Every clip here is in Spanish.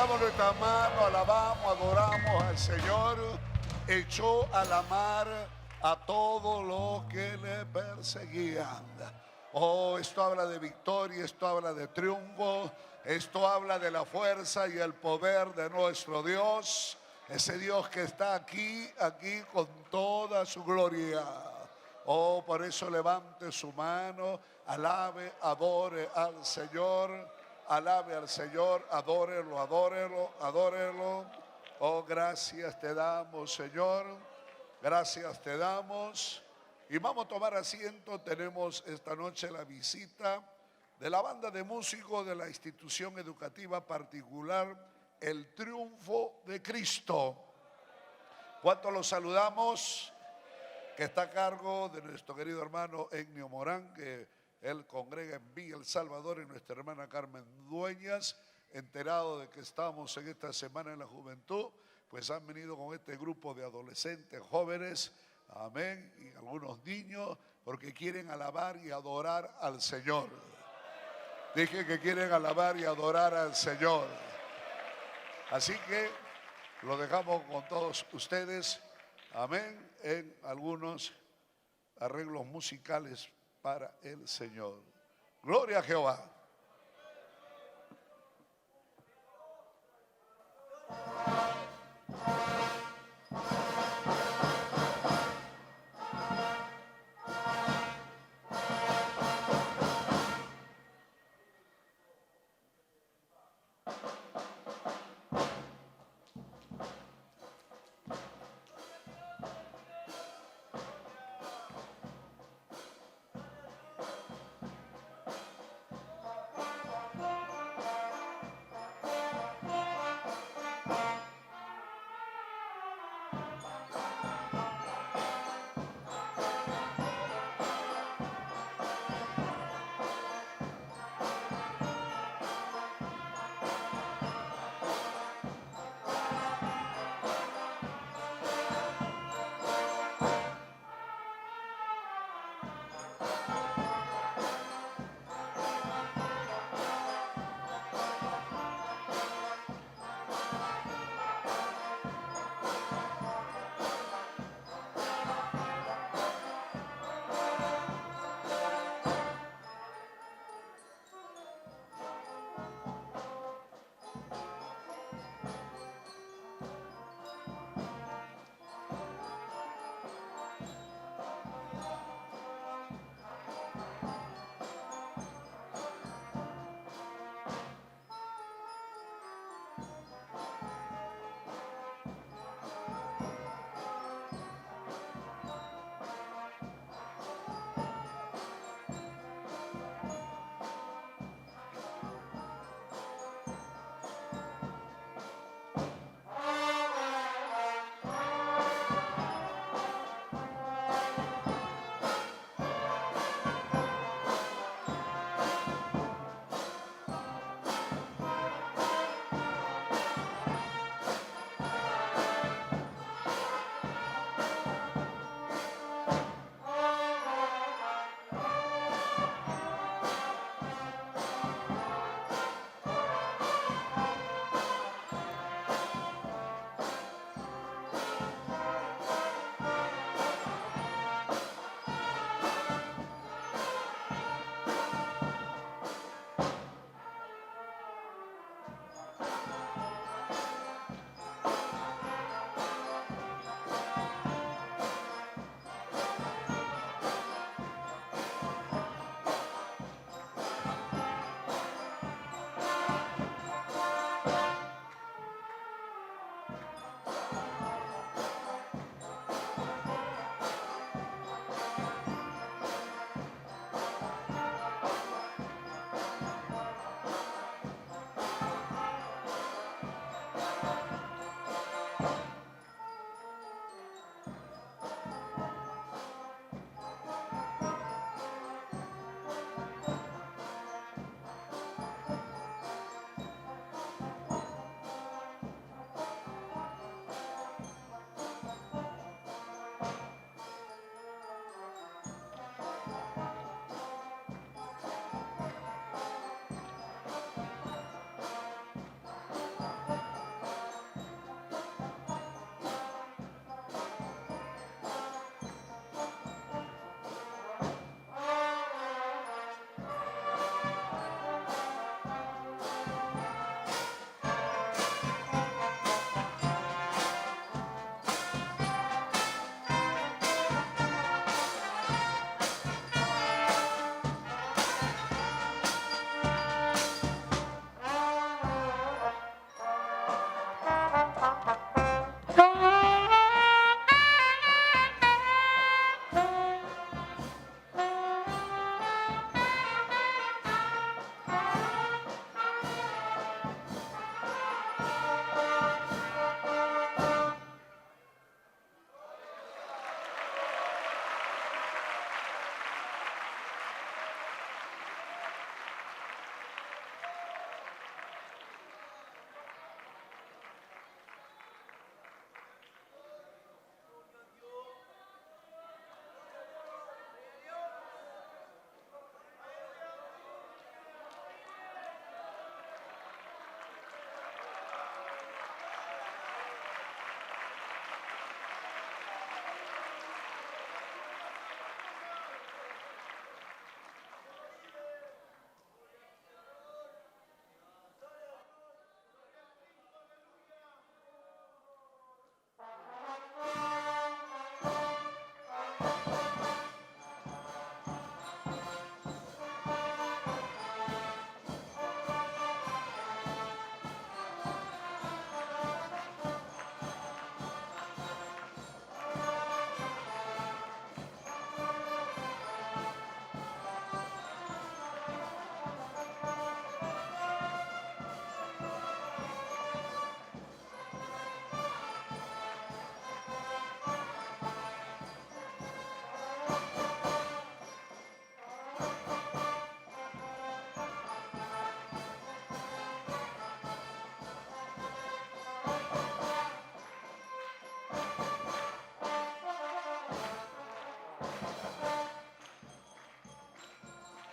Levantamos nuestra mano, alabamos, adoramos al Señor. Echó a la mar a todos los que le perseguían. Oh, esto habla de victoria, esto habla de triunfo, esto habla de la fuerza y el poder de nuestro Dios. Ese Dios que está aquí con toda su gloria. Oh, por eso levante su mano, alabe, adore al Señor. Alabe al Señor, adórelo, adórelo, adórelo. Oh, gracias te damos, Señor. Gracias te damos. Y vamos a tomar asiento. Tenemos esta noche la visita de la banda de músicos de la institución educativa particular El Triunfo de Cristo. ¿Cuántos los saludamos? Que está a cargo de nuestro querido hermano Ennio Morán, que él congrega en Villa El Salvador, y nuestra hermana Carmen Dueñas. Enterado de que estamos en esta semana en la juventud, pues han venido con este grupo de adolescentes, jóvenes, amén, y algunos niños, porque quieren alabar y adorar al Señor. Dije que quieren alabar y adorar al Señor. Así que lo dejamos con todos ustedes, amén, en algunos arreglos musicales para el Señor. Gloria a Jehová.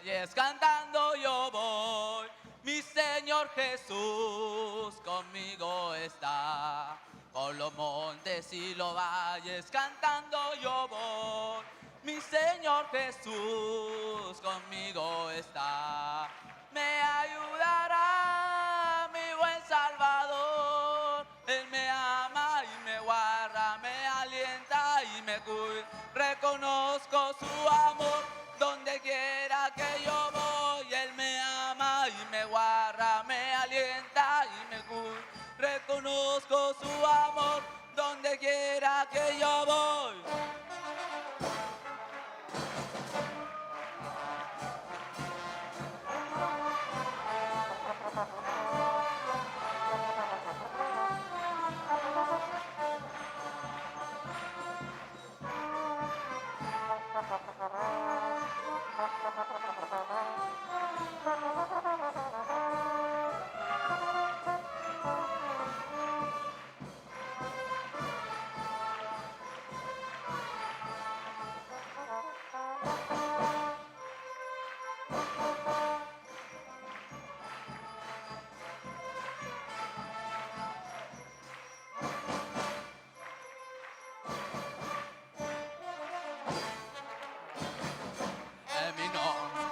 valles cantando yo voy. Mi Señor Jesús conmigo está. Por los montes y los valles cantando yo voy. Mi Señor Jesús conmigo está. Me ayudará mi buen Salvador. Él me ama y me guarda, me alienta y me cuida. Reconozco su amor donde quiera que yo voy. Él me ama y me guarda, me alienta y me cuida. Reconozco su amor donde quiera que yo voy. En mi nombre.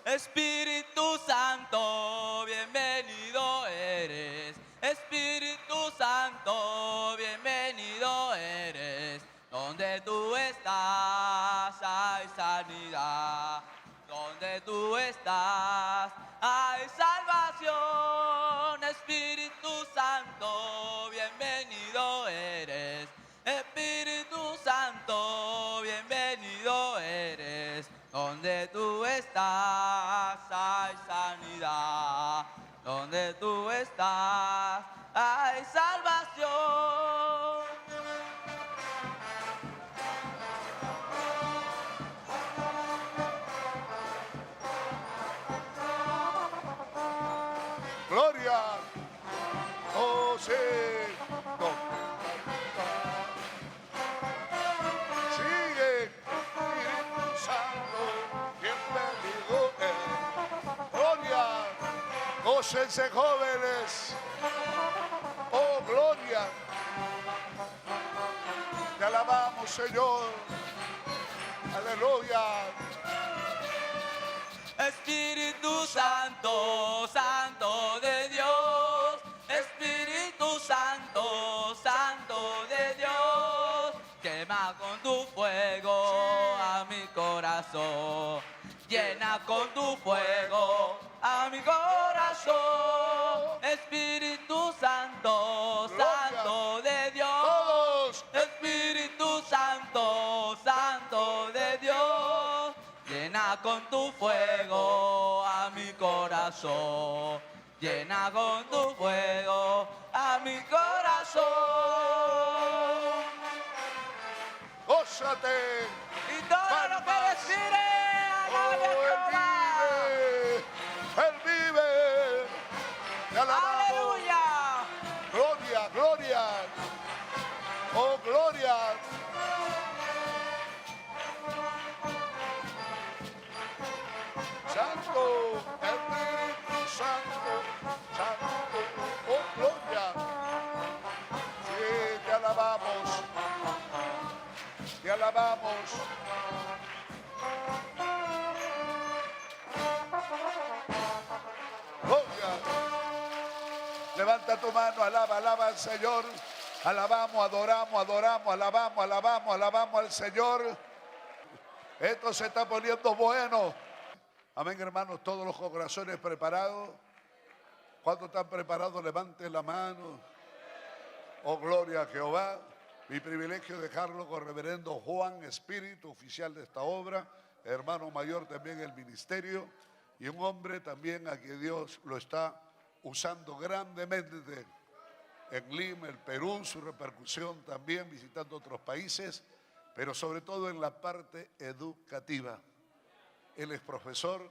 Espíritu Santo, bienvenido eres. Espíritu Santo, bienvenido eres. Donde tú estás hay sanidad. Donde tú estás hay salvación. Espíritu Santo, bienvenido eres. Espíritu Santo, bienvenido eres. Donde tú estás hay sanidad. Donde tú estás hay salvación. Gloria. Oh, sí. No. Sigue. Espíritu Santo, bienvenido es. Gloria. Gócense, jóvenes. Oh, gloria. Te alabamos, Señor. Aleluya. Espíritu Santo, Santo de Dios. Espíritu Santo, Santo de Dios. Quema con tu fuego a mi corazón. Llena con tu fuego a mi corazón. Espíritu Santo, Santo de Dios. Todos. Espíritu Santo, Santo de Dios. Llena con tu fuego a mi corazón. Llena con tu fuego a mi corazón. Gózate. Y todo lo que respire, alabe a Oh, Jehová. Él vive. Te alabamos. Aleluya. Gloria, gloria. Oh, gloria. Santo, Espíritu Santo, Santo, oh, gloria. Sí, te alabamos. Te alabamos. Gloria. Levanta tu mano, alaba, alaba al Señor. Alabamos, adoramos, adoramos, alabamos, alabamos, alabamos al Señor. Esto se está poniendo bueno. Amén, hermanos, todos los corazones preparados. ¿Cuántos están preparados? Levanten la mano. Oh, gloria a Jehová. Mi privilegio dejarlo con reverendo Juan Espíritu, oficial de esta obra, hermano mayor también en el ministerio, y un hombre también a quien Dios lo está usando grandemente en Lima, el Perú, su repercusión también visitando otros países, pero sobre todo en la parte educativa. Él es profesor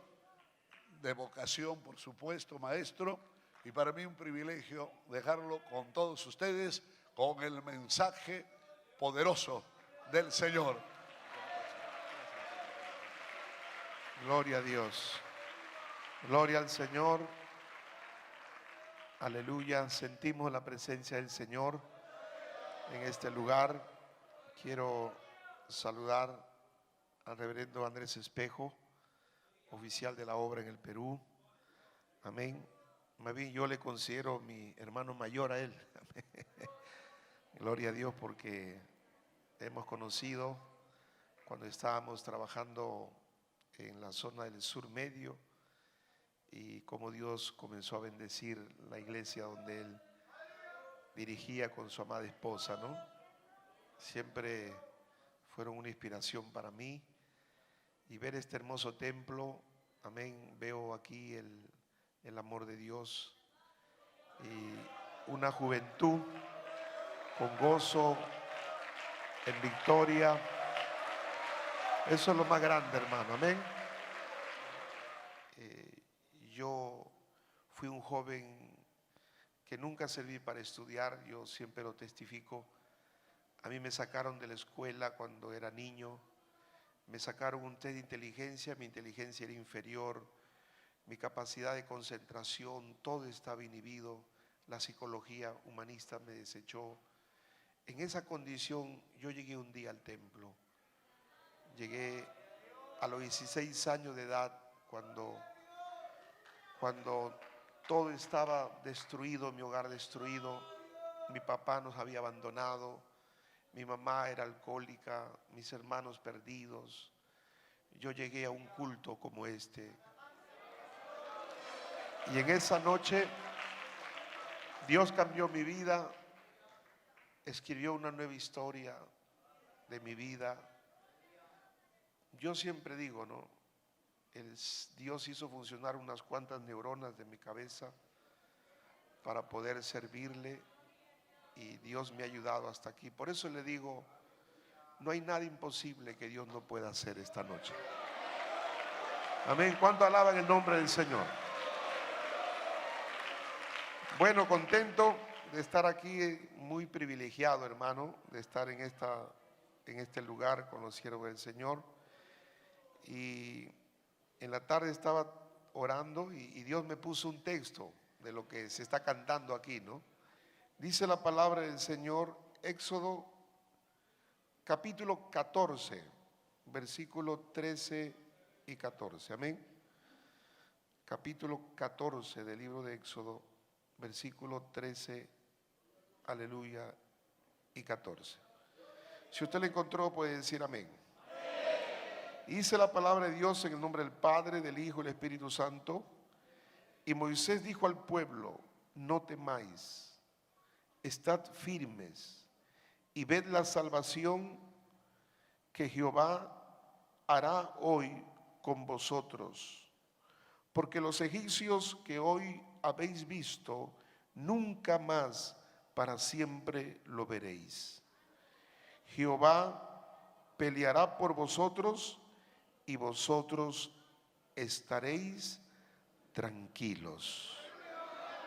de vocación, por supuesto, maestro, y para mí un privilegio dejarlo con todos ustedes con el mensaje poderoso del Señor. Gloria a Dios. Gloria al Señor. Aleluya. Sentimos la presencia del Señor en este lugar. Quiero saludar al reverendo Andrés Espejo, oficial de la obra en el Perú. Amén. Más bien yo le considero mi hermano mayor a él. Gloria a Dios, porque hemos conocido cuando estábamos trabajando en la zona del sur medio y cómo Dios comenzó a bendecir la iglesia donde él dirigía con su amada esposa, ¿no? Siempre fueron una inspiración para mí, y ver este hermoso templo, amén, veo aquí el amor de Dios y una juventud con gozo, en victoria. Eso es lo más grande, hermano, amén. Yo fui un joven que nunca serví para estudiar, yo siempre lo testifico. A mí me sacaron de la escuela cuando era niño, me sacaron un test de inteligencia, mi inteligencia era inferior, mi capacidad de concentración, todo estaba inhibido, la psicología humanista me desechó. En esa condición yo llegué un día al templo, llegué a los 16 años de edad cuando todo estaba destruido, mi hogar destruido, mi papá nos había abandonado, mi mamá era alcohólica, mis hermanos perdidos. Yo llegué a un culto como este. Y en esa noche Dios cambió mi vida, escribió una nueva historia de mi vida. Yo siempre digo, ¿no? Dios hizo funcionar unas cuantas neuronas de mi cabeza para poder servirle, y Dios me ha ayudado hasta aquí. Por eso le digo, no hay nada imposible que Dios no pueda hacer esta noche. Amén. ¿Cuánto alaban el nombre del Señor? Bueno, contento de estar aquí, muy privilegiado, hermano, de estar en este lugar con los siervos del Señor. Y en la tarde estaba orando y Dios me puso un texto de lo que se está cantando aquí, ¿no? Dice la palabra del Señor, Éxodo capítulo 14, versículo 13 y 14. Amén. Capítulo 14 del libro de Éxodo, versículo 13, aleluya, y 14. Si usted lo encontró, puede decir amén. Dice la palabra de Dios en el nombre del Padre, del Hijo y del Espíritu Santo. Y Moisés dijo al pueblo: no temáis, estad firmes y ved la salvación que Jehová hará hoy con vosotros, porque los egipcios que hoy habéis visto, nunca más para siempre lo veréis. Jehová peleará por vosotros y vosotros estaréis tranquilos.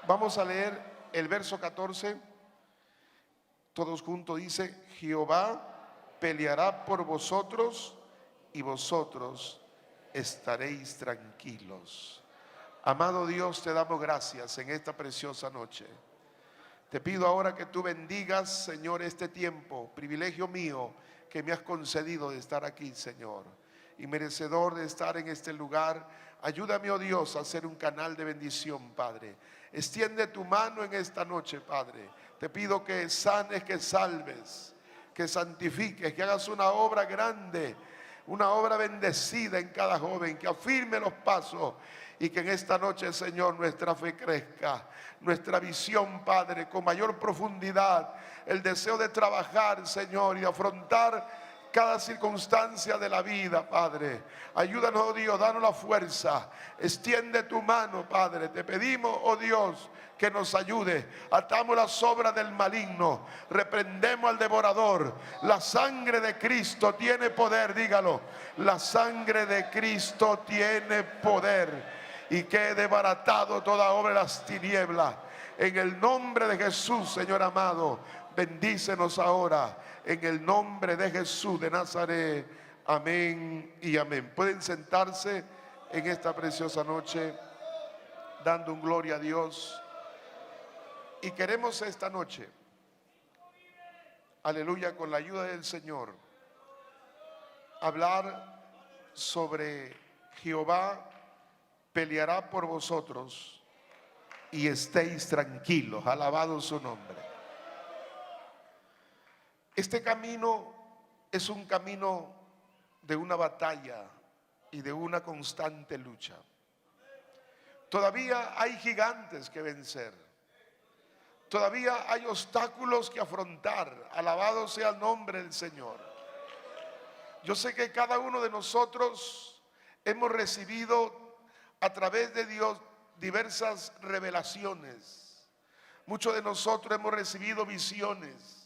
Vamos a leer el verso 14. Todos juntos dice: Jehová peleará por vosotros y vosotros estaréis tranquilos. Amado Dios, te damos gracias en esta preciosa noche. Te pido ahora que tú bendigas, Señor, este tiempo, privilegio mío que me has concedido de estar aquí, Señor, y merecedor de estar en este lugar. Ayúdame, oh Dios, a ser un canal de bendición, Padre. Extiende tu mano en esta noche, Padre. Te pido que sanes, que salves, que santifiques, que hagas una obra grande una obra bendecida en cada joven, que afirme los pasos y que en esta noche, Señor, nuestra fe crezca, nuestra visión, Padre, con mayor profundidad, el deseo de trabajar, Señor, y de afrontar cada circunstancia de la vida, Padre. Ayúdanos, oh Dios, danos la fuerza. Extiende tu mano, Padre. Te pedimos, oh Dios, que nos ayude. Atamos las obras del maligno. Reprendemos al devorador. La sangre de Cristo tiene poder, dígalo. La sangre de Cristo tiene poder. Y quede baratado toda obra de las tinieblas. En el nombre de Jesús, Señor amado, bendícenos ahora. En el nombre de Jesús de Nazaret. Amén y amén. Pueden sentarse en esta preciosa noche dando un gloria a Dios. Y queremos esta noche, aleluya, con la ayuda del Señor, hablar sobre Jehová peleará por vosotros y estéis tranquilos. Alabado su nombre. Este camino es un camino de una batalla y de una constante lucha. Todavía hay gigantes que vencer. Todavía hay obstáculos que afrontar. Alabado sea el nombre del Señor. Yo sé que cada uno de nosotros hemos recibido a través de Dios diversas revelaciones. Muchos de nosotros hemos recibido visiones.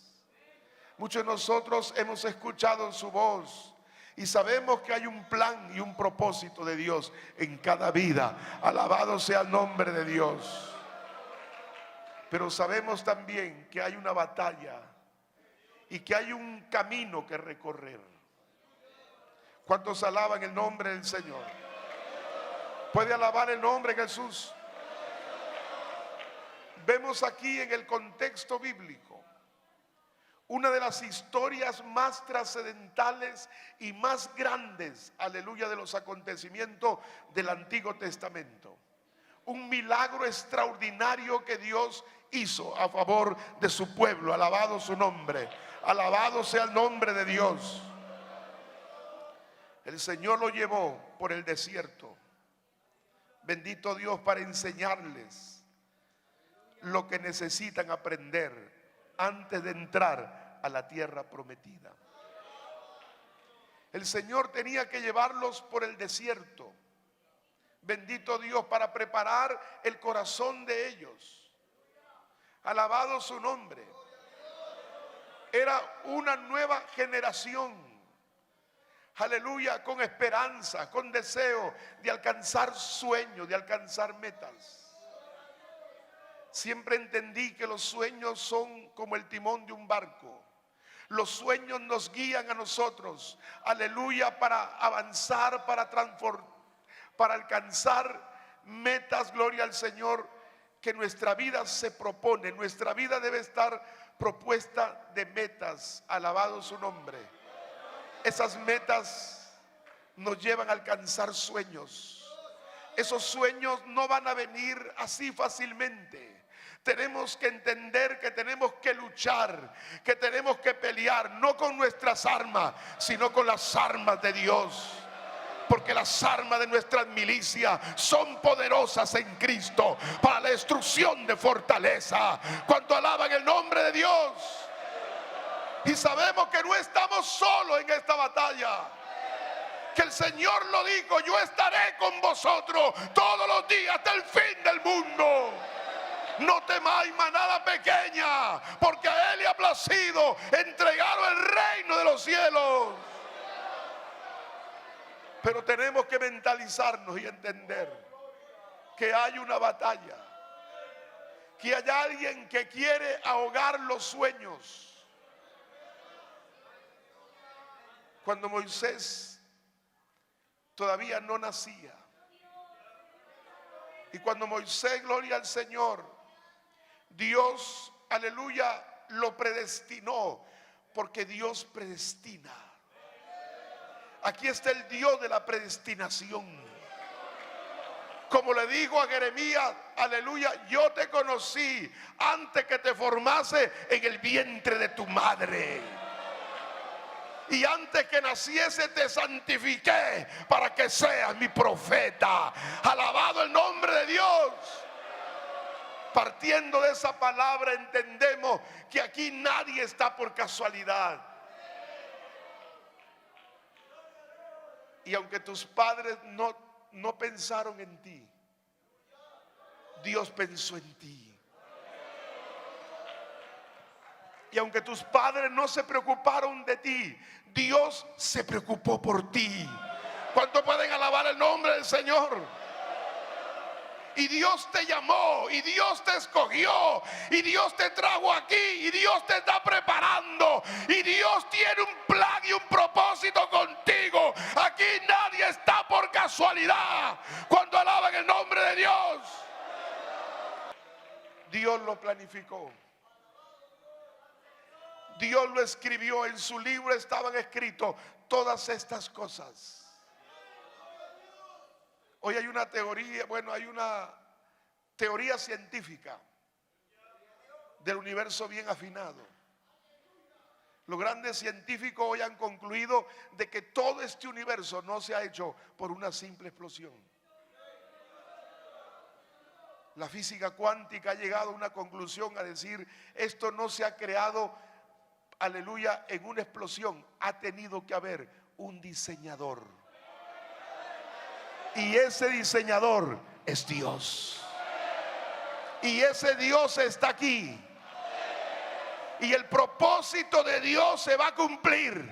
Muchos de nosotros hemos escuchado su voz y sabemos que hay un plan y un propósito de Dios en cada vida. Alabado sea el nombre de Dios. Pero sabemos también que hay una batalla y que hay un camino que recorrer. ¿Cuántos alaban el nombre del Señor? ¿Puede alabar el nombre de Jesús? Vemos aquí en el contexto bíblico una de las historias más trascendentales y más grandes, aleluya, de los acontecimientos del Antiguo Testamento. Un milagro extraordinario que Dios hizo a favor de su pueblo. Alabado su nombre. Alabado sea el nombre de Dios. El Señor lo llevó por el desierto. Bendito Dios, para enseñarles lo que necesitan aprender antes de entrar a la tierra prometida. El Señor tenía que llevarlos por el desierto. Bendito Dios, para preparar el corazón de ellos. Alabado su nombre. Era una nueva generación. Aleluya, con esperanza, con deseo de alcanzar sueños, de alcanzar metas. Siempre entendí que los sueños son como el timón de un barco. Los sueños nos guían a nosotros, aleluya, para avanzar, para transformar, para alcanzar metas, gloria al Señor, que nuestra vida se propone. Nuestra vida debe estar propuesta de metas, alabado su nombre. Esas metas nos llevan a alcanzar sueños. Esos sueños no van a venir así fácilmente. Tenemos que entender que tenemos que luchar, que tenemos que pelear, no con nuestras armas, sino con las armas de Dios. Porque las armas de nuestras milicias son poderosas en Cristo para la destrucción de fortaleza. Cuando alaban el nombre de Dios. Y sabemos que no estamos solos en esta batalla. Que el Señor lo dijo: yo estaré con vosotros todos los días hasta el fin del mundo. No temáis, manada pequeña, porque a Él le ha placido entregaros el reino de los cielos. Pero tenemos que mentalizarnos y entender que hay una batalla, que hay alguien que quiere ahogar los sueños. Cuando Moisés todavía no nacía, y cuando Moisés, gloria al Señor, Dios, aleluya, lo predestinó, porque Dios predestina. Aquí está el Dios de la predestinación. Como le dijo a Jeremías, aleluya, yo te conocí antes que te formase en el vientre de tu madre. Y antes que naciese te santifiqué para que seas mi profeta. Alabado el nombre de Dios. Partiendo de esa palabra entendemos que aquí nadie está por casualidad. Y aunque tus padres no pensaron en ti, Dios pensó en ti. Y aunque tus padres no se preocuparon de ti, Dios se preocupó por ti. ¿Cuántos pueden alabar el nombre del Señor? Y Dios te llamó, y Dios te escogió, y Dios te trajo aquí, y Dios te está preparando, y Dios tiene un plan y un propósito contigo. Aquí nadie está por casualidad. Cuando alaban el nombre de Dios, Dios lo planificó. Dios lo escribió, en su libro estaban escritos todas estas cosas. Hoy hay una teoría, hay una teoría científica del universo bien afinado. Los grandes científicos hoy han concluido de que todo este universo no se ha hecho por una simple explosión. La física cuántica ha llegado a una conclusión a decir, esto no se ha creado, aleluya, en una explosión. Ha tenido que haber un diseñador. Y ese diseñador es Dios. Y ese Dios está aquí. Y el propósito de Dios se va a cumplir.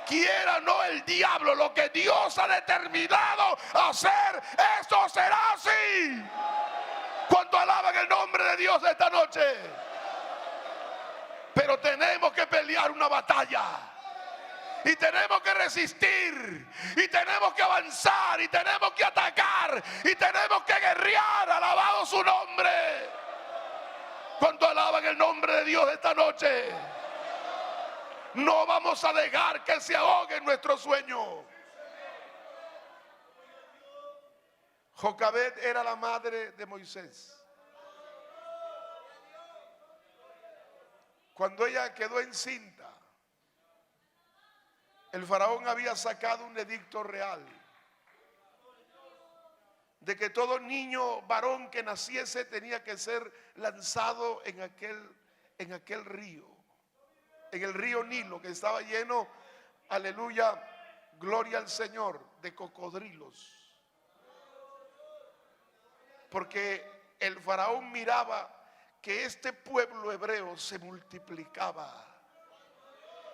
Quiera o no el diablo, lo que Dios ha determinado hacer, eso será así. ¿Cuánto alaban el nombre de Dios esta noche? Pero tenemos que pelear una batalla. Y tenemos que resistir, y tenemos que avanzar, y tenemos que atacar, y tenemos que guerrear. Alabado su nombre. ¿Cuánto alaban el nombre de Dios esta noche? No vamos a dejar que se ahogue nuestro sueño. Jocabed era la madre de Moisés. Cuando ella quedó encinta, el faraón había sacado un edicto real de que todo niño varón que naciese tenía que ser lanzado en aquel río, en el río Nilo, que estaba lleno, aleluya, gloria al Señor, de cocodrilos. Porque el faraón miraba que este pueblo hebreo se multiplicaba.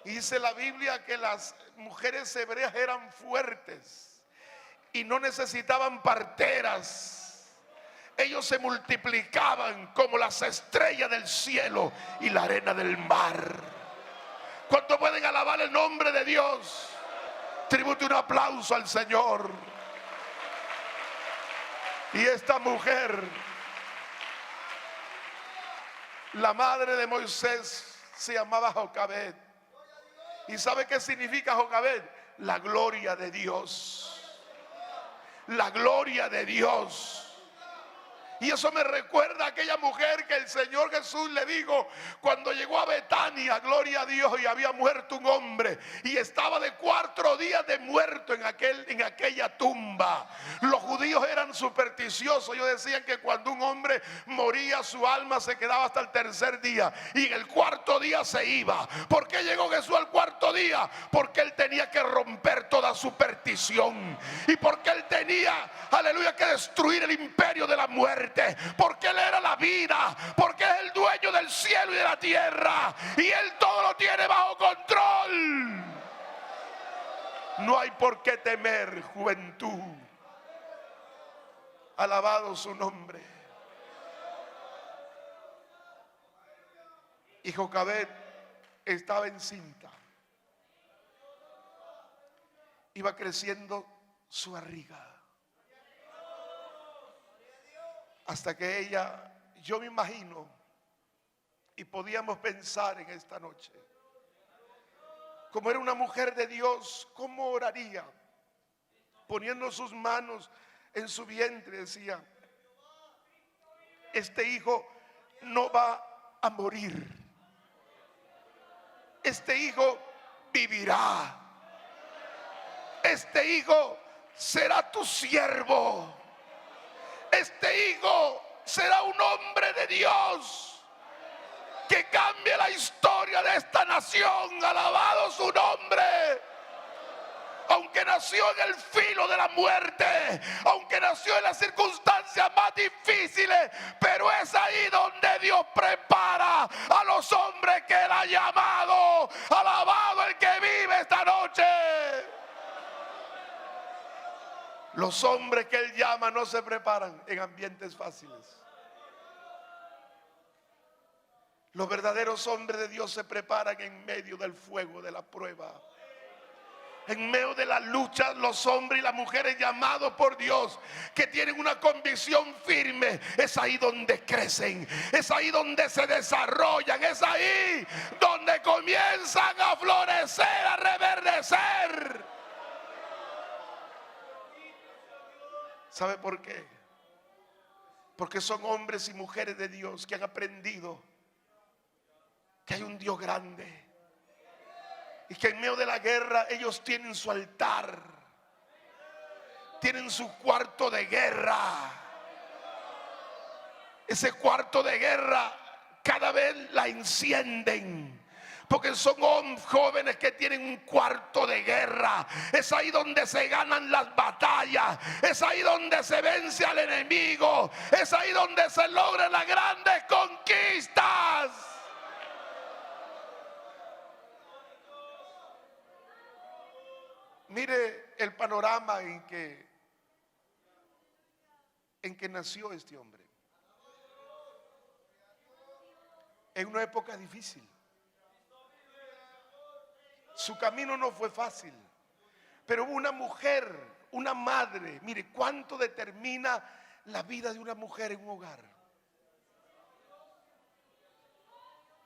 Y dice la Biblia que las mujeres hebreas eran fuertes y no necesitaban parteras. Ellos se multiplicaban como las estrellas del cielo y la arena del mar. ¿Cuánto pueden alabar el nombre de Dios? Tribute un aplauso al Señor. Y esta mujer, la madre de Moisés, se llamaba Jocabed. ¿Y sabe qué significa Jocabed? La gloria de Dios. La gloria de Dios. Y eso me recuerda a aquella mujer que el Señor Jesús le dijo cuando llegó a Betania, gloria a Dios, y había muerto un hombre y estaba de 4 días de muerto en aquella tumba. Los judíos eran supersticiosos. Ellos decían que cuando un hombre moría, su alma se quedaba hasta el 3er día y en el 4.º día se iba. ¿Por qué llegó Jesús al 4.º día? Porque él tenía que romper toda superstición y porque él tenía, aleluya, que destruir el imperio de la muerte. Porque él era la vida, porque es el dueño del cielo y de la tierra y él todo lo tiene bajo control. No hay por qué temer, juventud. Alabado su nombre. Y Jocabed estaba encinta. Iba creciendo su barriga. Hasta que ella, yo me imagino, y podíamos pensar en esta noche, como era una mujer de Dios, ¿cómo oraría? Poniendo sus manos en su vientre, decía, este hijo no va a morir. Este hijo vivirá. Este hijo será tu siervo. Este hijo será un hombre de Dios que cambie la historia de esta nación. Alabado su nombre. Aunque nació en el filo de la muerte, aunque nació en las circunstancias más difíciles, pero es ahí donde Dios prepara a los hombres que Él ha llamado. Alabado el que vive esta noche. Los hombres que Él llama no se preparan en ambientes fáciles. Los verdaderos hombres de Dios se preparan en medio del fuego de la prueba. En medio de la lucha, los hombres y las mujeres llamados por Dios, que tienen una convicción firme, es ahí donde crecen, es ahí donde se desarrollan, es ahí donde comienzan a florecer, a reverdecer. ¿Sabe por qué? Porque son hombres y mujeres de Dios que han aprendido que hay un Dios grande. Y que en medio de la guerra ellos tienen su altar, tienen su cuarto de guerra. Ese cuarto de guerra cada vez la encienden, porque son jóvenes que tienen un cuarto de guerra. Es ahí donde se ganan las batallas, es ahí donde se vence al enemigo, es ahí donde se logran las grandes conquistas. Mire el panorama en que nació este hombre. En una época difícil. Su camino no fue fácil, pero hubo una mujer, una madre. Mire cuánto determina la vida de una mujer en un hogar.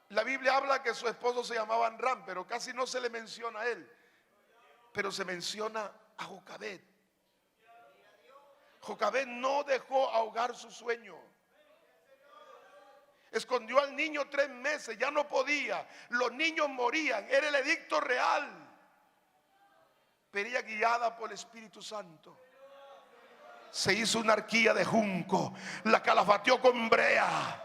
La Biblia habla que su esposo se llamaba Amram, pero casi no se le menciona a él. Pero se menciona a Jocabed. Jocabed no dejó ahogar su sueño. Escondió al niño 3 meses, ya no podía. Los niños morían, era el edicto real. Pero ella, guiada por el Espíritu Santo, se hizo una arquilla de junco, la calafateó con brea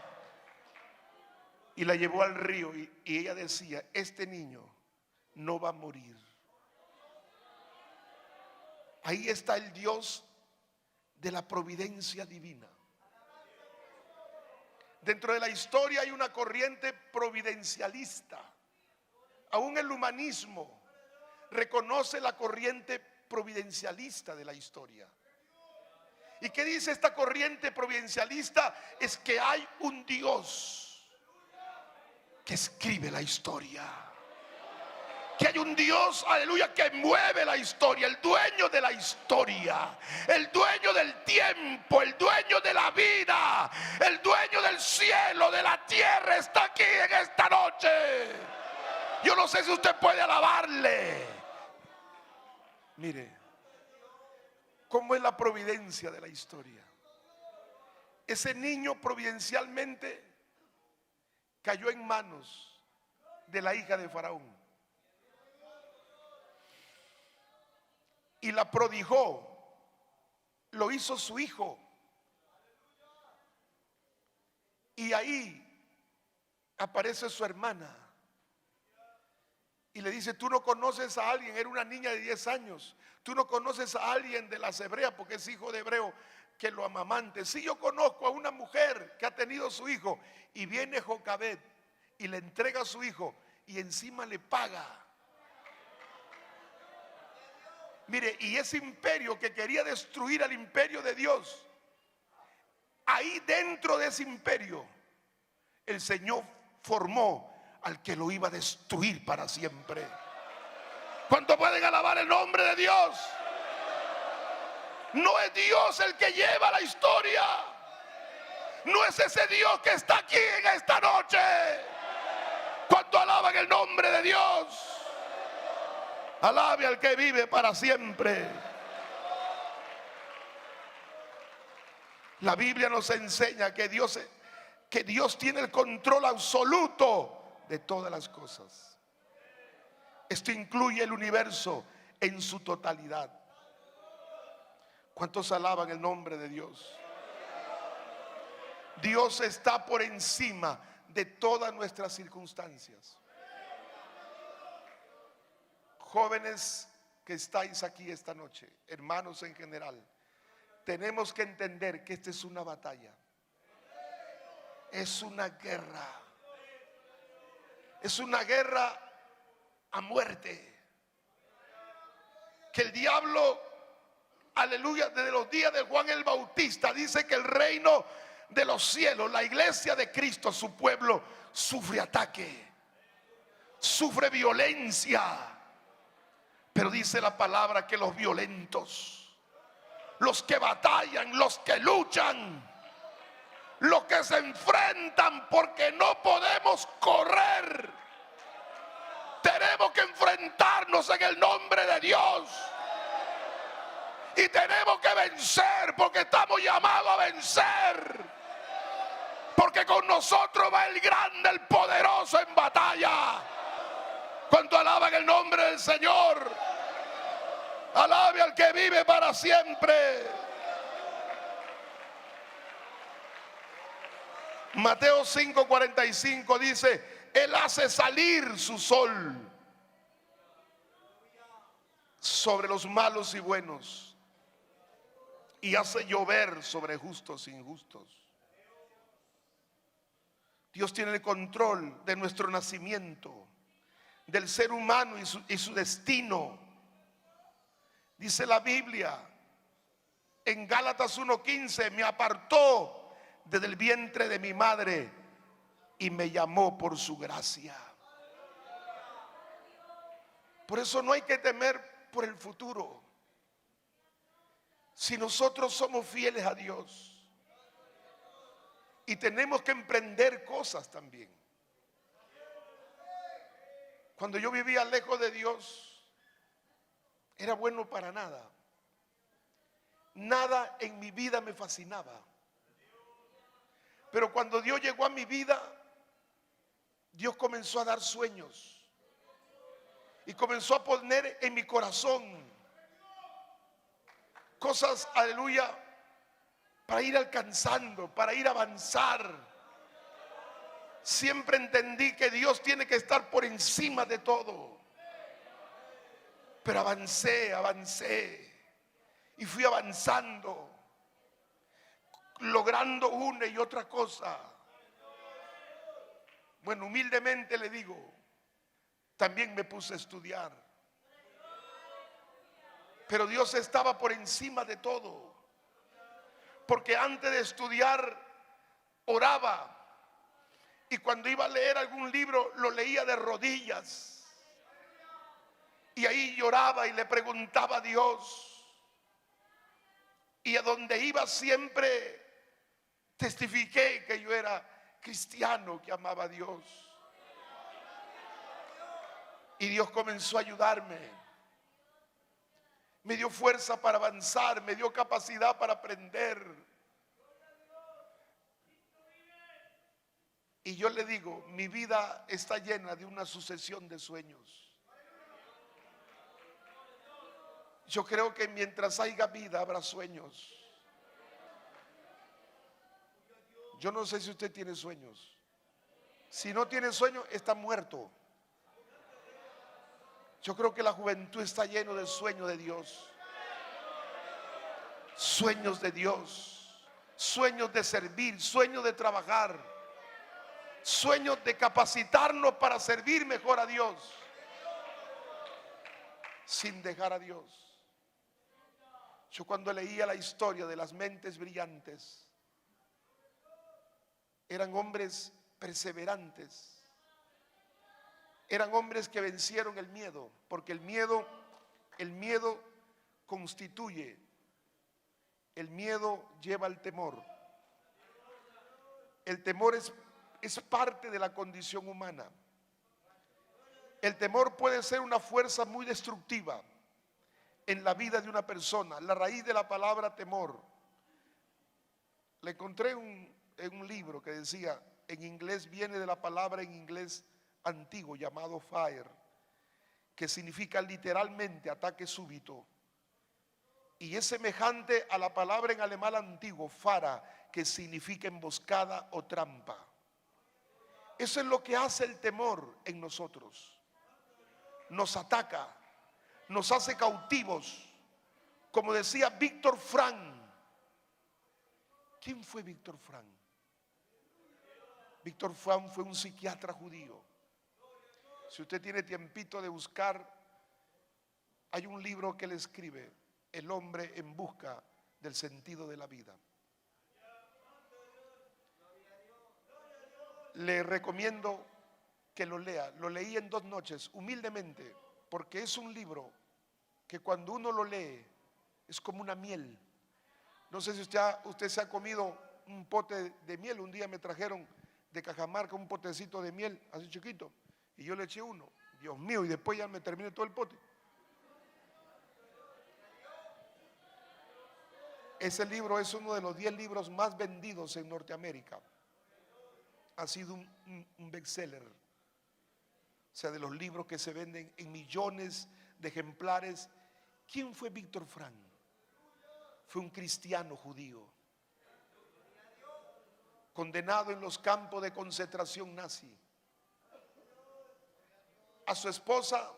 y la llevó al río. Y ella decía: este niño no va a morir. Ahí está el Dios de la providencia divina. Dentro de la historia hay una corriente providencialista. Aún el humanismo reconoce la corriente providencialista de la historia. ¿Y qué dice esta corriente providencialista? Es que hay un Dios que escribe la historia. Que hay un Dios, aleluya, que mueve la historia, el dueño de la historia, el dueño del tiempo, el dueño de la vida, el dueño del cielo, de la tierra, está aquí en esta noche. Yo no sé si usted puede alabarle. Mire, ¿cómo es la providencia de la historia? Ese niño providencialmente cayó en manos de la hija de Faraón. Y la prodigó, lo hizo su hijo. Y ahí aparece su hermana y le dice: tú no conoces a alguien, era una niña de 10 años, tú no conoces a alguien de las hebreas, porque es hijo de hebreo, que lo amamante. Sí, yo conozco a una mujer que ha tenido su hijo. Y viene Jocabed y le entrega a su hijo y encima le paga. Mire, y ese imperio que quería destruir al imperio de Dios, ahí dentro de ese imperio el Señor formó al que lo iba a destruir para siempre. ¿Cuánto pueden alabar el nombre de Dios? No es Dios el que lleva la historia. No es ese Dios que está aquí en esta noche. ¿Cuánto alaban el nombre de Dios? Alabe al que vive para siempre. La Biblia nos enseña que Dios tiene el control absoluto de todas las cosas. Esto incluye el universo en su totalidad. ¿Cuántos alaban el nombre de Dios? Dios está por encima de todas nuestras circunstancias. Jóvenes que estáis aquí esta noche, hermanos en general, tenemos que entender que esta es una batalla. Es una guerra. Es una guerra a muerte. Que el diablo, aleluya, desde los días de Juan el Bautista dice que el reino de los cielos, la iglesia de Cristo, su pueblo, sufre ataque, sufre violencia. Pero dice la palabra que los violentos, los que batallan, los que luchan, los que se enfrentan, porque no podemos correr, tenemos que enfrentarnos en el nombre de Dios. Y tenemos que vencer, porque estamos llamados a vencer. Porque con nosotros va el grande, el poderoso en batalla. ¿Cuánto alaban el nombre del Señor? Alabe al que vive para siempre. Mateo 5:45 dice: Él hace salir su sol sobre los malos y buenos, y hace llover sobre justos e injustos. Dios tiene el control de nuestro nacimiento, del ser humano y su destino. Dice la Biblia en Gálatas 1:15: me apartó desde el vientre de mi madre y me llamó por su gracia. Por eso no hay que temer por el futuro. Si nosotros somos fieles a Dios, y tenemos que emprender cosas también. Cuando yo vivía lejos de Dios, era bueno para nada. Nada en mi vida me fascinaba. Pero cuando Dios llegó a mi vida, Dios comenzó a dar sueños y comenzó a poner en mi corazón cosas, aleluya, para ir alcanzando, para ir a avanzar. Siempre entendí que Dios tiene que estar por encima de todo. Pero avancé y fui avanzando, logrando una y otra cosa. Bueno, humildemente le digo, también me puse a estudiar. Pero Dios estaba por encima de todo. Porque antes de estudiar, oraba. Y cuando iba a leer algún libro, lo leía de rodillas. Y ahí lloraba y le preguntaba a Dios. Y a donde iba siempre testifiqué que yo era cristiano, que amaba a Dios. Y Dios comenzó a ayudarme. Me dio fuerza para avanzar, me dio capacidad para aprender. Y yo le digo, mi vida está llena de una sucesión de sueños. Yo creo que mientras haya vida habrá sueños. Yo no sé si usted tiene sueños. Si no tiene sueños, está muerto. Yo creo que la juventud está lleno de sueños de Dios. Sueños de Dios. Sueños de servir, sueños de trabajar. Sueños de capacitarnos para servir mejor a Dios. Sin dejar a Dios. Yo cuando leía la historia de las mentes brillantes, eran hombres perseverantes. Eran hombres que vencieron el miedo, porque el miedo constituye, el miedo lleva al temor. El temor es parte de la condición humana. El temor puede ser una fuerza muy destructiva en la vida de una persona. La raíz de la palabra temor, le encontré en un libro que decía, en inglés viene de la palabra en inglés antiguo llamado fire, que significa literalmente ataque súbito, y es semejante a la palabra en alemán antiguo, fara, que significa emboscada o trampa. Eso es lo que hace el temor en nosotros. Nos ataca, nos hace cautivos. Como decía Víctor Frank. ¿Quién fue Víctor Frank? Víctor Frank fue un psiquiatra judío. Si usted tiene tiempito de buscar, hay un libro que él escribe, El hombre en busca del sentido de la vida. Le recomiendo que lo lea. Lo leí en 2 noches, humildemente, porque es un libro que cuando uno lo lee es como una miel. No sé si usted se ha comido un pote de miel. Un día me trajeron de Cajamarca un potecito de miel, así chiquito, y yo le eché uno. Dios mío, y después ya me terminé todo el pote. Ese libro es uno de los 10 libros más vendidos en Norteamérica. Ha sido un bestseller. O sea, de los libros que se venden en millones de ejemplares. ¿Quién fue Víctor Frank? Fue un cristiano judío, condenado en los campos de concentración nazi. A su esposa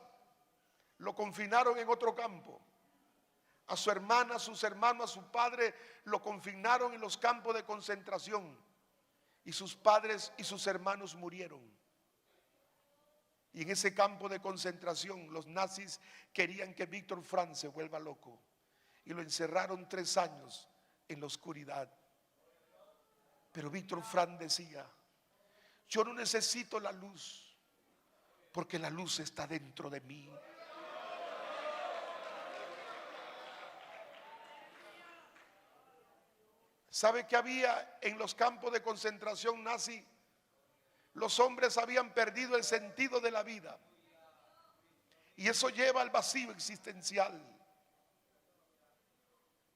lo confinaron en otro campo. A su hermana, a sus hermanos, a su padre lo confinaron en los campos de concentración. Y sus padres y sus hermanos murieron. Y en ese campo de concentración los nazis querían que Víctor Frank se vuelva loco. Y lo encerraron 3 años en la oscuridad. Pero Víctor Frank decía: yo no necesito la luz, porque la luz está dentro de mí. ¿Sabe qué había en los campos de concentración nazi? Los hombres habían perdido el sentido de la vida. Y eso lleva al vacío existencial.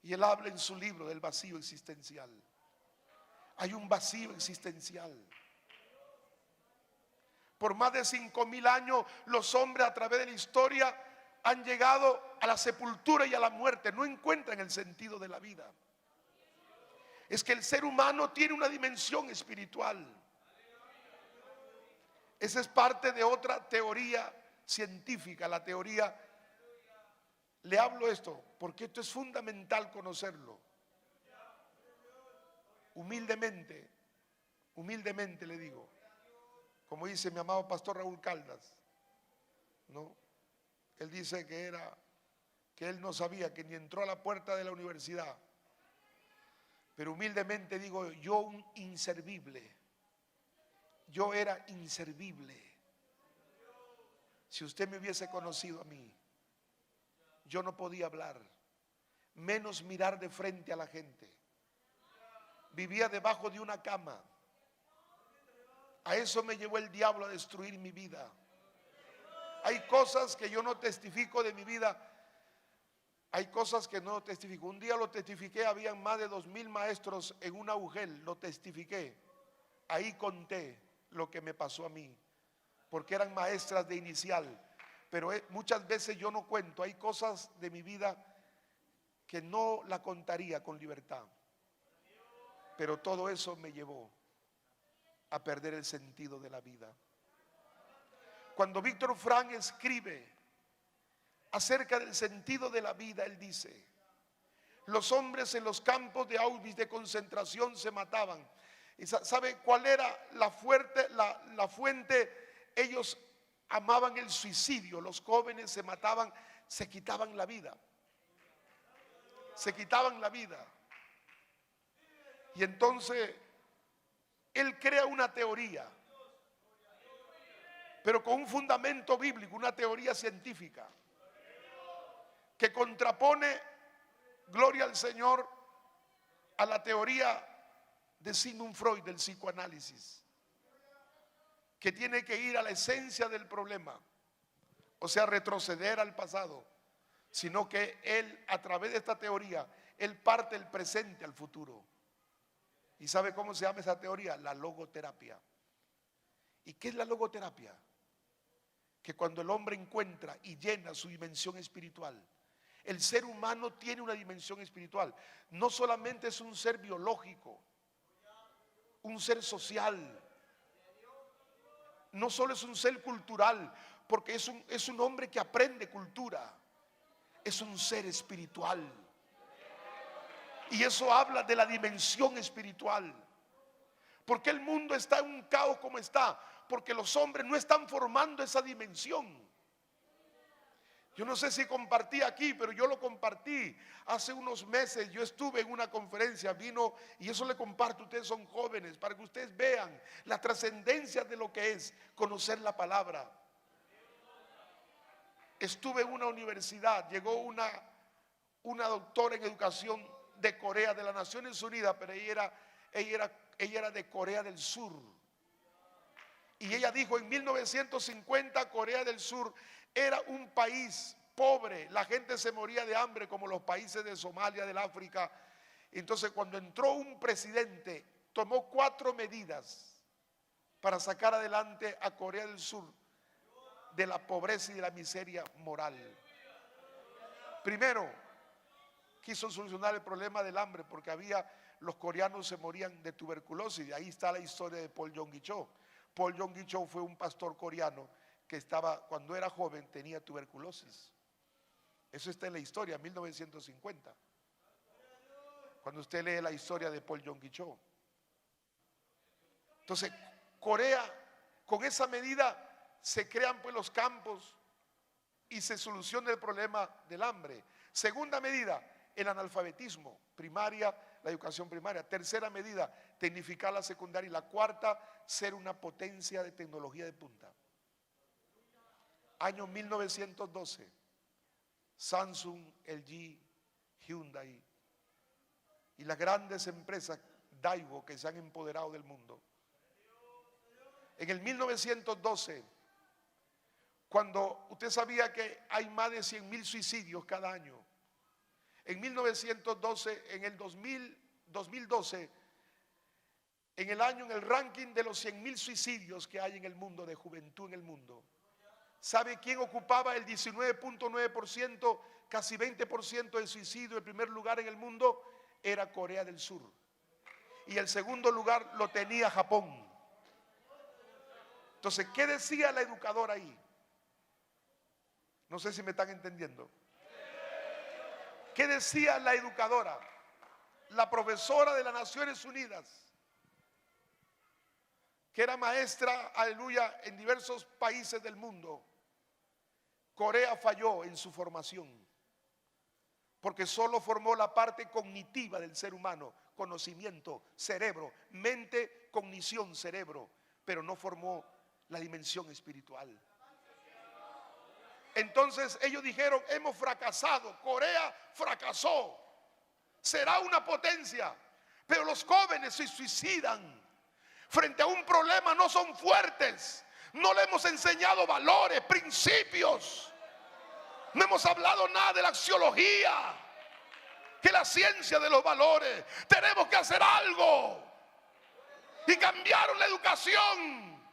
Y él habla en su libro del vacío existencial. Hay un vacío existencial. Por más de 5,000 años, los hombres a través de la historia han llegado a la sepultura y a la muerte. No encuentran el sentido de la vida. Es que el ser humano tiene una dimensión espiritual. Esa es parte de otra teoría científica, la teoría. Le hablo esto porque esto es fundamental conocerlo. Humildemente le digo, como dice mi amado pastor Raúl Caldas, ¿no? Él dice que él no sabía, que ni entró a la puerta de la universidad. Pero humildemente digo, yo un inservible. Yo era inservible. Si usted me hubiese conocido a mí, yo no podía hablar, menos mirar de frente a la gente. Vivía debajo de una cama. A eso me llevó el diablo a destruir mi vida. Hay cosas que yo no testifico de mi vida. Hay cosas que no testifico. Un día lo testifiqué, habían más de 2,000 maestros en un agujel, lo testifiqué. Ahí conté lo que me pasó a mí, porque eran maestras de inicial. Pero muchas veces yo no cuento. Hay cosas de mi vida que no la contaría con libertad. Pero todo eso me llevó a perder el sentido de la vida. Cuando Víctor Frank escribe acerca del sentido de la vida, él dice: los hombres en los campos de Auschwitz de concentración se mataban. ¿Y sabe cuál era la fuente? Ellos amaban el suicidio. Los jóvenes se mataban, se quitaban la vida. Se quitaban la vida. Y entonces él crea una teoría, pero con un fundamento bíblico, una teoría científica, que contrapone, gloria al Señor, a la teoría de Sigmund Freud del psicoanálisis, que tiene que ir a la esencia del problema, o sea, retroceder al pasado, sino que él, a través de esta teoría, él parte el presente al futuro. ¿Y sabe cómo se llama esa teoría? La logoterapia. ¿Y qué es la logoterapia? que cuando el hombre encuentra y llena su dimensión espiritual, el ser humano tiene una dimensión espiritual. No solamente es un ser biológico, un ser social, no solo es un ser cultural, porque es un hombre que aprende cultura, es un ser espiritual. Y eso habla de la dimensión espiritual. ¿Por qué el mundo está en un caos como está? Porque los hombres no están formando esa dimensión. Yo no sé si compartí aquí, pero yo lo compartí hace unos meses. Yo estuve en una conferencia, vino, y eso le comparto, ustedes son jóvenes, para que ustedes vean la trascendencia de lo que es conocer la palabra. Estuve en una universidad, llegó una doctora en educación de Corea, de las Naciones Unidas, pero ella era de Corea del Sur. Y ella dijo, en 1950 Corea del Sur era un país pobre, la gente se moría de hambre como los países de Somalia, del África. Entonces, cuando entró un presidente, tomó 4 medidas para sacar adelante a Corea del Sur de la pobreza y de la miseria moral. Primero, quiso solucionar el problema del hambre, porque los coreanos se morían de tuberculosis. Y ahí está la historia de Paul Yonggi-cho. Paul Yonggi-cho fue un pastor coreano que cuando era joven tenía tuberculosis. Eso está en la historia, 1950. Cuando usted lee la historia de Paul Yonggi-cho. Entonces, Corea, con esa medida se crean pues los campos y se soluciona el problema del hambre. Segunda medida, el analfabetismo, primaria, la educación primaria. Tercera medida, tecnificar la secundaria. Y la cuarta, ser una potencia de tecnología de punta. Año 1912, Samsung, LG, Hyundai y las grandes empresas Daewoo que se han empoderado del mundo. En el 1912, cuando usted sabía que hay más de 100,000 suicidios cada año, en 1912, en el 2012, en el ranking de los 100,000 suicidios que hay en el mundo, de juventud en el mundo, ¿sabe quién ocupaba el 19.9%, casi 20% de suicidio? El primer lugar en el mundo era Corea del Sur. Y el segundo lugar lo tenía Japón. Entonces, ¿qué decía la educadora ahí? No sé si me están entendiendo. ¿Qué decía la educadora? La profesora de las Naciones Unidas, que era maestra, aleluya, en diversos países del mundo. Corea falló en su formación, porque solo formó la parte cognitiva del ser humano, conocimiento, cerebro, mente, cognición, cerebro, pero no formó la dimensión espiritual. Entonces ellos dijeron, hemos fracasado, Corea fracasó, será una potencia, pero los jóvenes se suicidan frente a un problema, no son fuertes, no le hemos enseñado valores, principios, no hemos hablado nada de la axiología, que es la ciencia de los valores. Tenemos que hacer algo, y cambiaron la educación.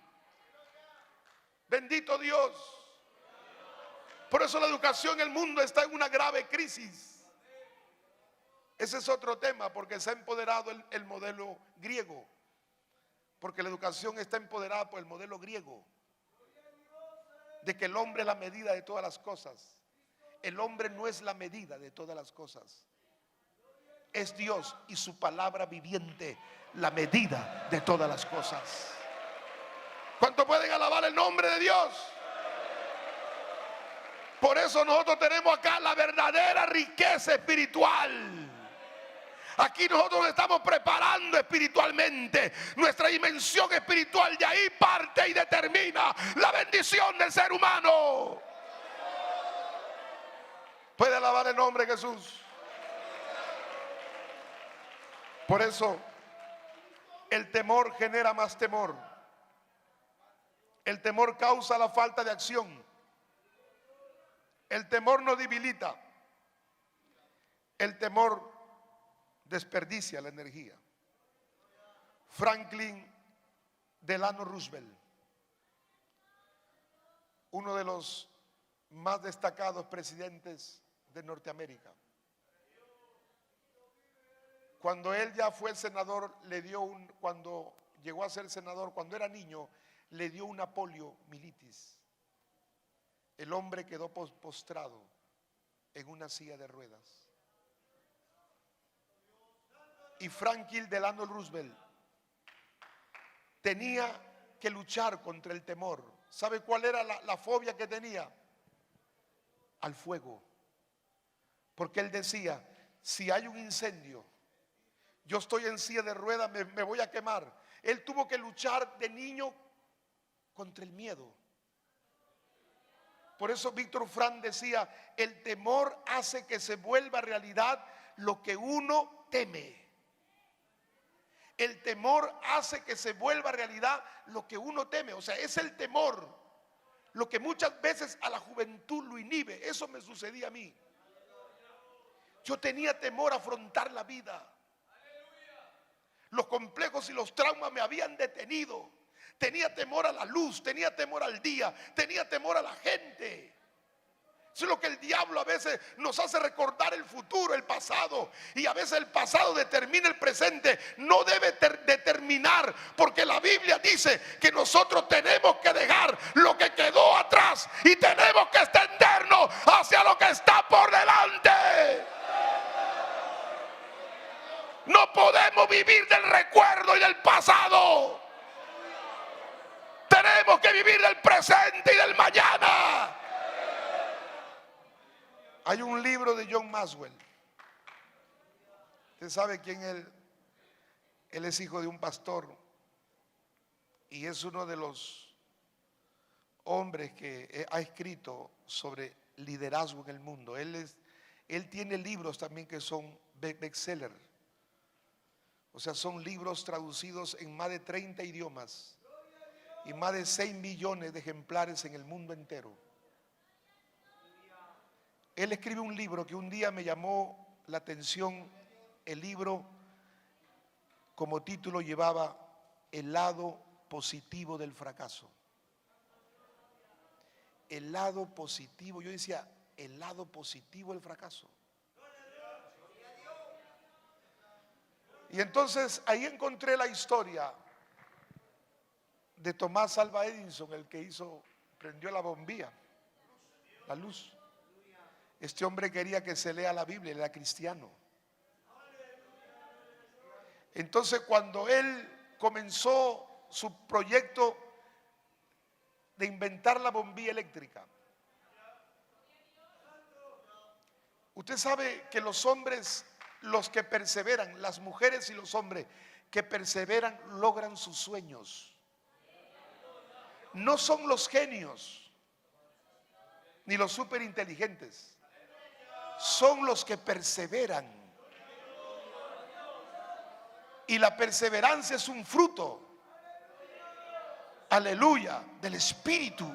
Bendito Dios. Por eso la educación en el mundo está en una grave crisis. Ese es otro tema, porque se ha empoderado el modelo griego. Porque la educación está empoderada por el modelo griego, de que el hombre es la medida de todas las cosas. El hombre no es la medida de todas las cosas. Es Dios y su palabra viviente la medida de todas las cosas. ¿Cuánto pueden alabar el nombre de Dios? Por eso nosotros tenemos acá la verdadera riqueza espiritual. Aquí nosotros nos estamos preparando espiritualmente. Nuestra dimensión espiritual de ahí parte y determina la bendición del ser humano. ¿Puede alabar el nombre de Jesús? Por eso el temor genera más temor. El temor causa la falta de acción. El temor nos debilita. El temor desperdicia la energía. Franklin Delano Roosevelt uno de los más destacados presidentes de Norteamérica. Cuando él ya fue senador, cuando llegó a ser senador, cuando era niño, le dio una poliomielitis. El hombre quedó postrado en una silla de ruedas. Y Franklin Delano Roosevelt tenía que luchar contra el temor. ¿Sabe cuál era la fobia que tenía? Al fuego. Porque él decía, si hay un incendio, yo estoy en silla de ruedas, me voy a quemar. Él tuvo que luchar de niño contra el miedo. Por eso Víctor Frank decía, el temor hace que se vuelva realidad lo que uno teme. El temor hace que se vuelva realidad lo que uno teme. O sea, es el temor lo que muchas veces a la juventud lo inhibe. Eso me sucedía a mí. Yo tenía temor a afrontar la vida. Los complejos y los traumas me habían detenido. Tenía temor a la luz, tenía temor al día, tenía temor a la gente. Eso es lo que el diablo a veces nos hace recordar el futuro, el pasado. Y a veces el pasado determina el presente. No debe determinar, porque la Biblia dice que nosotros tenemos que dejar lo que quedó atrás y tenemos que extendernos hacia lo que está por delante. No podemos vivir del recuerdo y del pasado. Tenemos que vivir del presente y del mañana. Hay un libro de John Maxwell. Usted sabe quién es él. Él es hijo de un pastor y es uno de los hombres que ha escrito sobre liderazgo en el mundo. Él tiene libros también que son bestseller. O sea, son libros traducidos en más de 30 idiomas y más de 6 millones de ejemplares en el mundo entero. Él escribe un libro que un día me llamó la atención. El libro como título llevaba El lado positivo del fracaso. El lado positivo, yo decía, el lado positivo del fracaso. Y entonces ahí encontré la historia de Tomás Alva Edison, el que prendió la bombilla, la luz. Este hombre quería que se lea la Biblia, él era cristiano. Entonces cuando él comenzó su proyecto de inventar la bombilla eléctrica, usted sabe que los hombres, los que perseveran, las mujeres y los hombres que perseveran logran sus sueños. No son los genios ni los superinteligentes, son los que perseveran. Y la perseverancia es un fruto, aleluya, del Espíritu.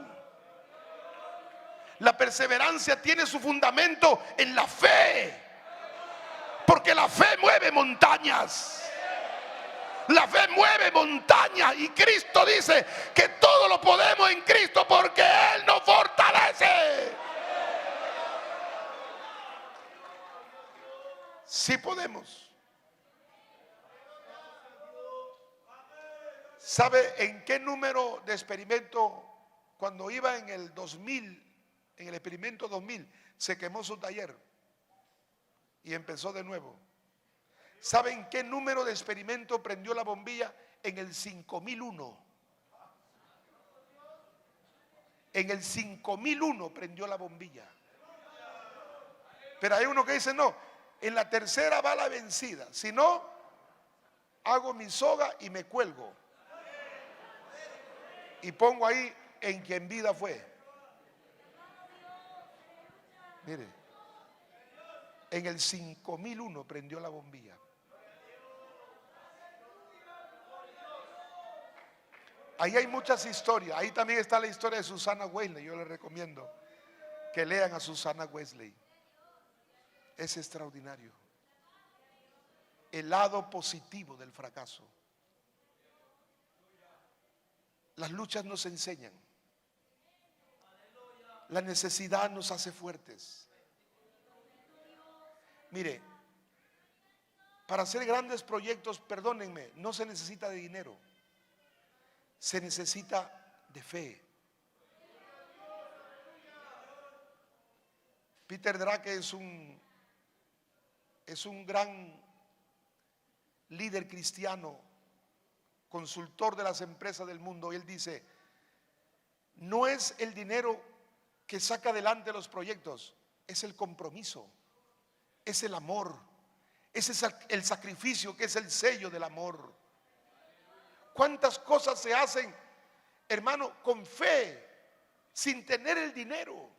La perseverancia tiene su fundamento en la fe, porque la fe mueve montañas. La fe mueve montañas y Cristo dice que todo lo podemos en Cristo porque Él nos fortalece. Sí podemos. ¿Sabe en qué número de experimento? Cuando iba en el 2000, en el experimento 2000, se quemó su taller y empezó de nuevo. ¿Sabe en qué número de experimento prendió la bombilla? En el 5001. En el 5001 prendió la bombilla. Pero hay uno que dice, no, en la tercera va la vencida. Si no, hago mi soga y me cuelgo. Y pongo ahí en quien vida fue. Mire, en el 5001 prendió la bombilla. Ahí hay muchas historias. Ahí también está la historia de Susana Wesley. Yo les recomiendo que lean a Susana Wesley. Es extraordinario. El lado positivo del fracaso. Las luchas nos enseñan La necesidad nos hace fuertes. Mire, para hacer grandes proyectos, perdónenme, no se necesita de dinero, se necesita de fe. Peter Drucker es un gran líder cristiano, consultor de las empresas del mundo. Y él dice: no es el dinero que saca adelante los proyectos, es el compromiso, es el amor, ese es el sacrificio, que es el sello del amor. ¿Cuántas cosas se hacen, hermano, con fe, sin tener el dinero?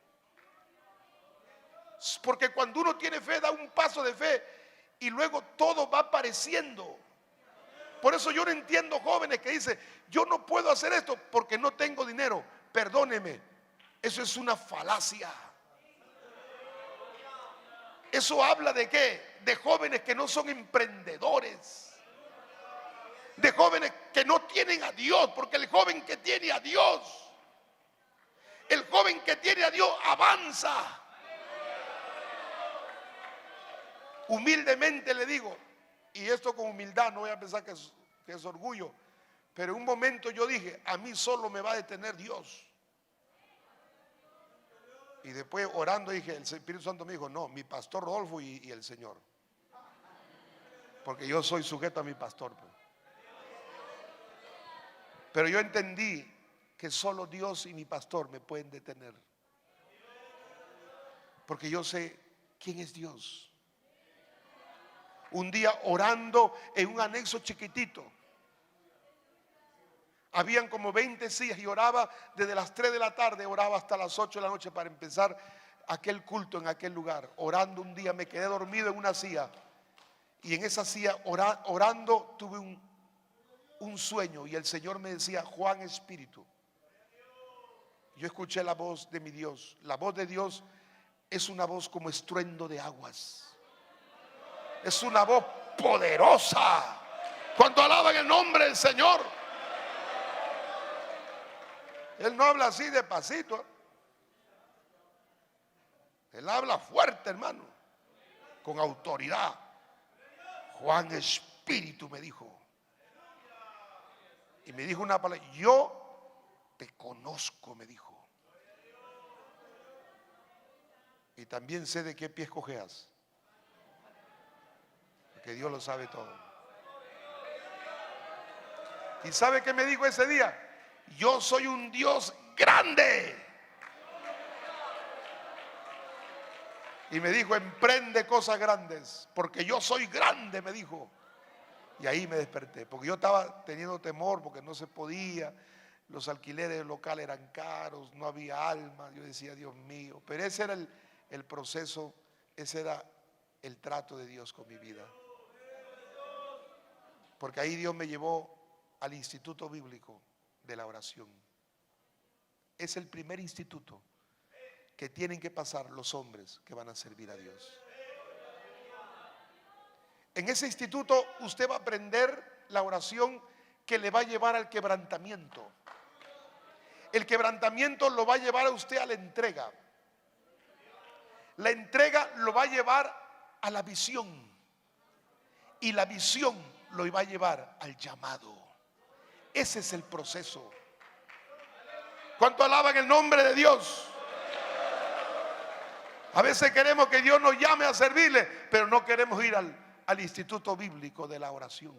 Porque cuando uno tiene fe, da un paso de fe y luego todo va apareciendo. Por eso yo no entiendo jóvenes que dicen: yo no puedo hacer esto porque no tengo dinero. Perdóneme, eso es una falacia. Eso habla de qué? De jóvenes que no son emprendedores, de jóvenes que no tienen a Dios. Porque el joven que tiene a Dios, el joven que tiene a Dios avanza. Humildemente le digo, y esto con humildad, no voy a pensar que es orgullo, pero en un momento yo dije: a mí solo me va a detener Dios. Y después orando dije, el Espíritu Santo me dijo: no, mi pastor Rodolfo y el Señor. Porque yo soy sujeto a mi pastor, pues. Pero yo entendí que solo Dios y mi pastor me pueden detener. Porque yo sé quién es Dios. Un día orando en un anexo chiquitito, habían como 20 sillas y oraba desde las 3 de la tarde, oraba hasta las 8 de la noche para empezar aquel culto en aquel lugar. Orando, un día me quedé dormido en una silla, y en esa silla orando tuve un sueño, y el Señor me decía: Juan, Espíritu. Yo escuché la voz de mi Dios. La voz de Dios es una voz como estruendo de aguas. Es una voz poderosa. Cuando alaban el nombre del Señor, Él no habla así despacito. Él habla fuerte, hermano, con autoridad. Juan, Espíritu, me dijo. Y me dijo una palabra: yo te conozco, me dijo. Y también sé de qué pies cojeas. Que Dios lo sabe todo. ¿Y sabe qué me dijo ese día? Yo soy un Dios grande. Y me dijo: emprende cosas grandes, porque yo soy grande, me dijo. Y ahí me desperté, porque yo estaba teniendo temor, porque no se podía. Los alquileres locales eran caros, no había alma. Yo decía: Dios mío. Pero ese era el proceso, ese era el trato de Dios con mi vida. Porque ahí Dios me llevó al Instituto Bíblico de la Oración. Es el primer instituto que tienen que pasar los hombres que van a servir a Dios. En ese instituto usted va a aprender la oración que le va a llevar al quebrantamiento. El quebrantamiento lo va a llevar a usted a la entrega. La entrega lo va a llevar a la visión. Y la visión lo va a llevar al llamado. Ese es el proceso. ¿Cuánto alaban el nombre de Dios? A veces queremos que Dios nos llame a servirle, pero no queremos ir al Instituto Bíblico de la Oración.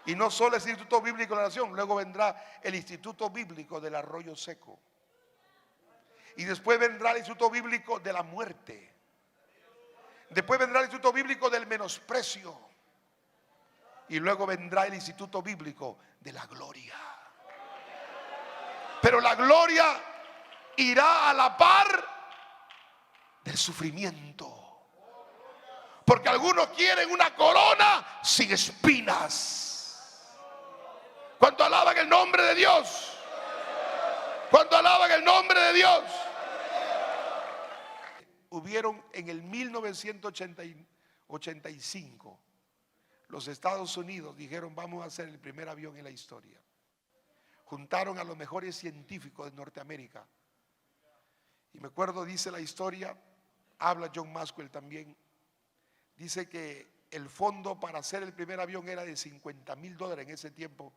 Y no solo el Instituto Bíblico de la Oración, luego vendrá el Instituto Bíblico del Arroyo Seco. Y después vendrá el Instituto Bíblico de la Muerte. Después vendrá el Instituto Bíblico del Menosprecio. Y luego vendrá el Instituto Bíblico de la Gloria. Pero la gloria irá a la par del sufrimiento. Porque algunos quieren una corona sin espinas. ¿Cuánto alaban el nombre de Dios? ¿Cuánto alaban el nombre de Dios? Hubieron en el 1985, los Estados Unidos dijeron: vamos a hacer el primer avión en la historia. Juntaron a los mejores científicos de Norteamérica Y me acuerdo, dice la historia, habla John Maxwell también, dice que el fondo para hacer el primer avión era de $50,000 en ese tiempo,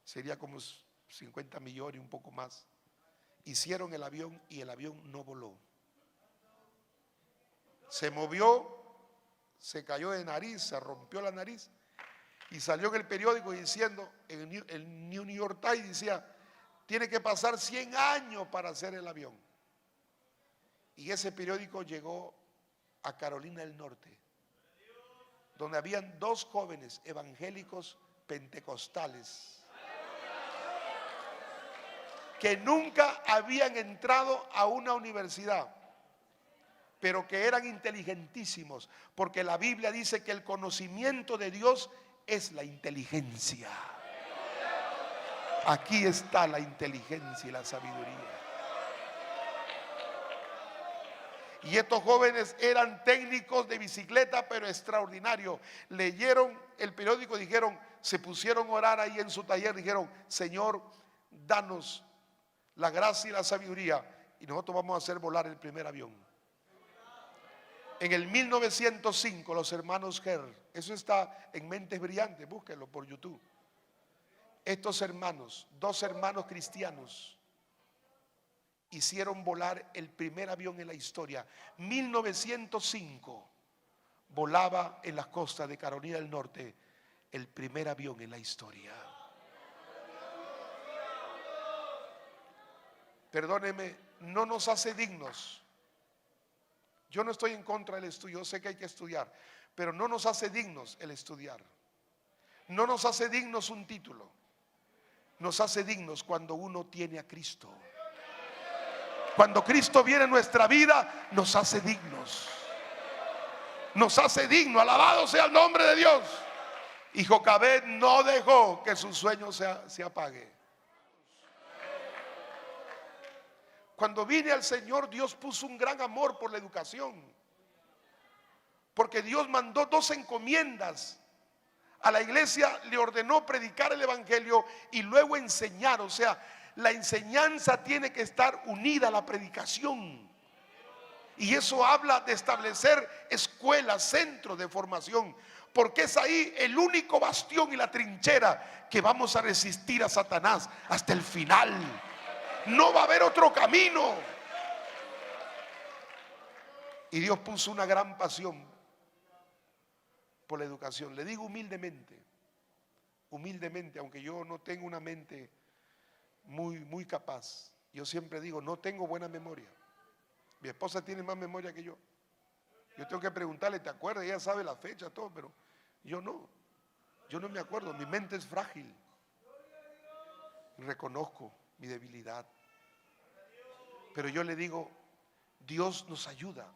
sería como 50 millones y un poco más. Hicieron el avión y el avión no voló. Se movió, se cayó de nariz, se rompió la nariz y salió en el periódico diciendo, en el New York Times decía, tiene que pasar 100 años para hacer el avión. Y ese periódico llegó a Carolina del Norte, donde habían 2 jóvenes evangélicos pentecostales que nunca habían entrado a una universidad, pero que eran inteligentísimos, porque la Biblia dice que el conocimiento de Dios es la inteligencia. Aquí está la inteligencia y la sabiduría. Y estos jóvenes eran técnicos de bicicleta, pero extraordinarios. Leyeron el periódico, dijeron, se pusieron a orar ahí en su taller, dijeron, Señor, danos la gracia y la sabiduría, y nosotros vamos a hacer volar el primer avión. En el 1905, los hermanos Herr, eso está en Mentes Brillantes, búsquenlo por YouTube. Estos hermanos, 2 hermanos cristianos, hicieron volar el primer avión en la historia. 1905 volaba en las costas de Carolina del Norte el primer avión en la historia. Perdóneme, no nos hace dignos. Yo no estoy en contra del estudio, yo sé que hay que estudiar, pero no nos hace dignos el estudiar. No nos hace dignos un título. Nos hace dignos cuando uno tiene a Cristo. Cuando Cristo viene en nuestra vida, nos hace dignos. Nos hace dignos, alabado sea el nombre de Dios. Y Jocabed no dejó que su sueño se apague. Cuando vine al Señor, Dios puso un gran amor por la educación. Porque Dios mandó 2 encomiendas. A la iglesia le ordenó predicar el evangelio y luego enseñar. O sea, la enseñanza tiene que estar unida a la predicación. Y eso habla de establecer escuelas, centros de formación. Porque es ahí el único bastión y la trinchera que vamos a resistir a Satanás hasta el final. No va a haber otro camino. Y Dios puso una gran pasión por la educación. Le digo humildemente, aunque yo no tengo una mente muy capaz. Yo siempre digo, no tengo buena memoria. Mi esposa tiene más memoria que yo. Yo tengo que preguntarle, ¿te acuerdas? Ella sabe la fecha, todo, pero yo no me acuerdo. Mi mente es frágil. Reconozco mi debilidad. Pero yo le digo, Dios nos ayuda.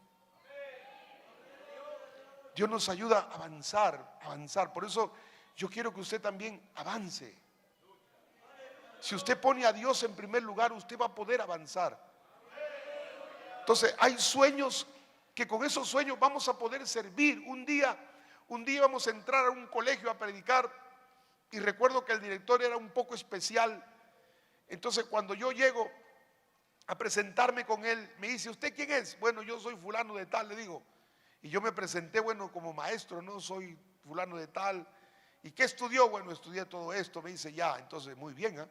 Dios nos ayuda a avanzar. Por eso yo quiero que usted también avance. Si usted pone a Dios en primer lugar, usted va a poder avanzar. Entonces hay sueños que con esos sueños vamos a poder servir. Un día vamos a entrar a un colegio a predicar y recuerdo que el director era un poco especial. Entonces cuando yo llego a presentarme con él, me dice, ¿usted quién es? Bueno, yo soy fulano de tal, le digo. Y yo me presenté, bueno, como maestro, no soy fulano de tal. ¿Y qué estudió? Bueno, estudié todo esto. Me dice, ya, entonces, muy bien, ¿eh?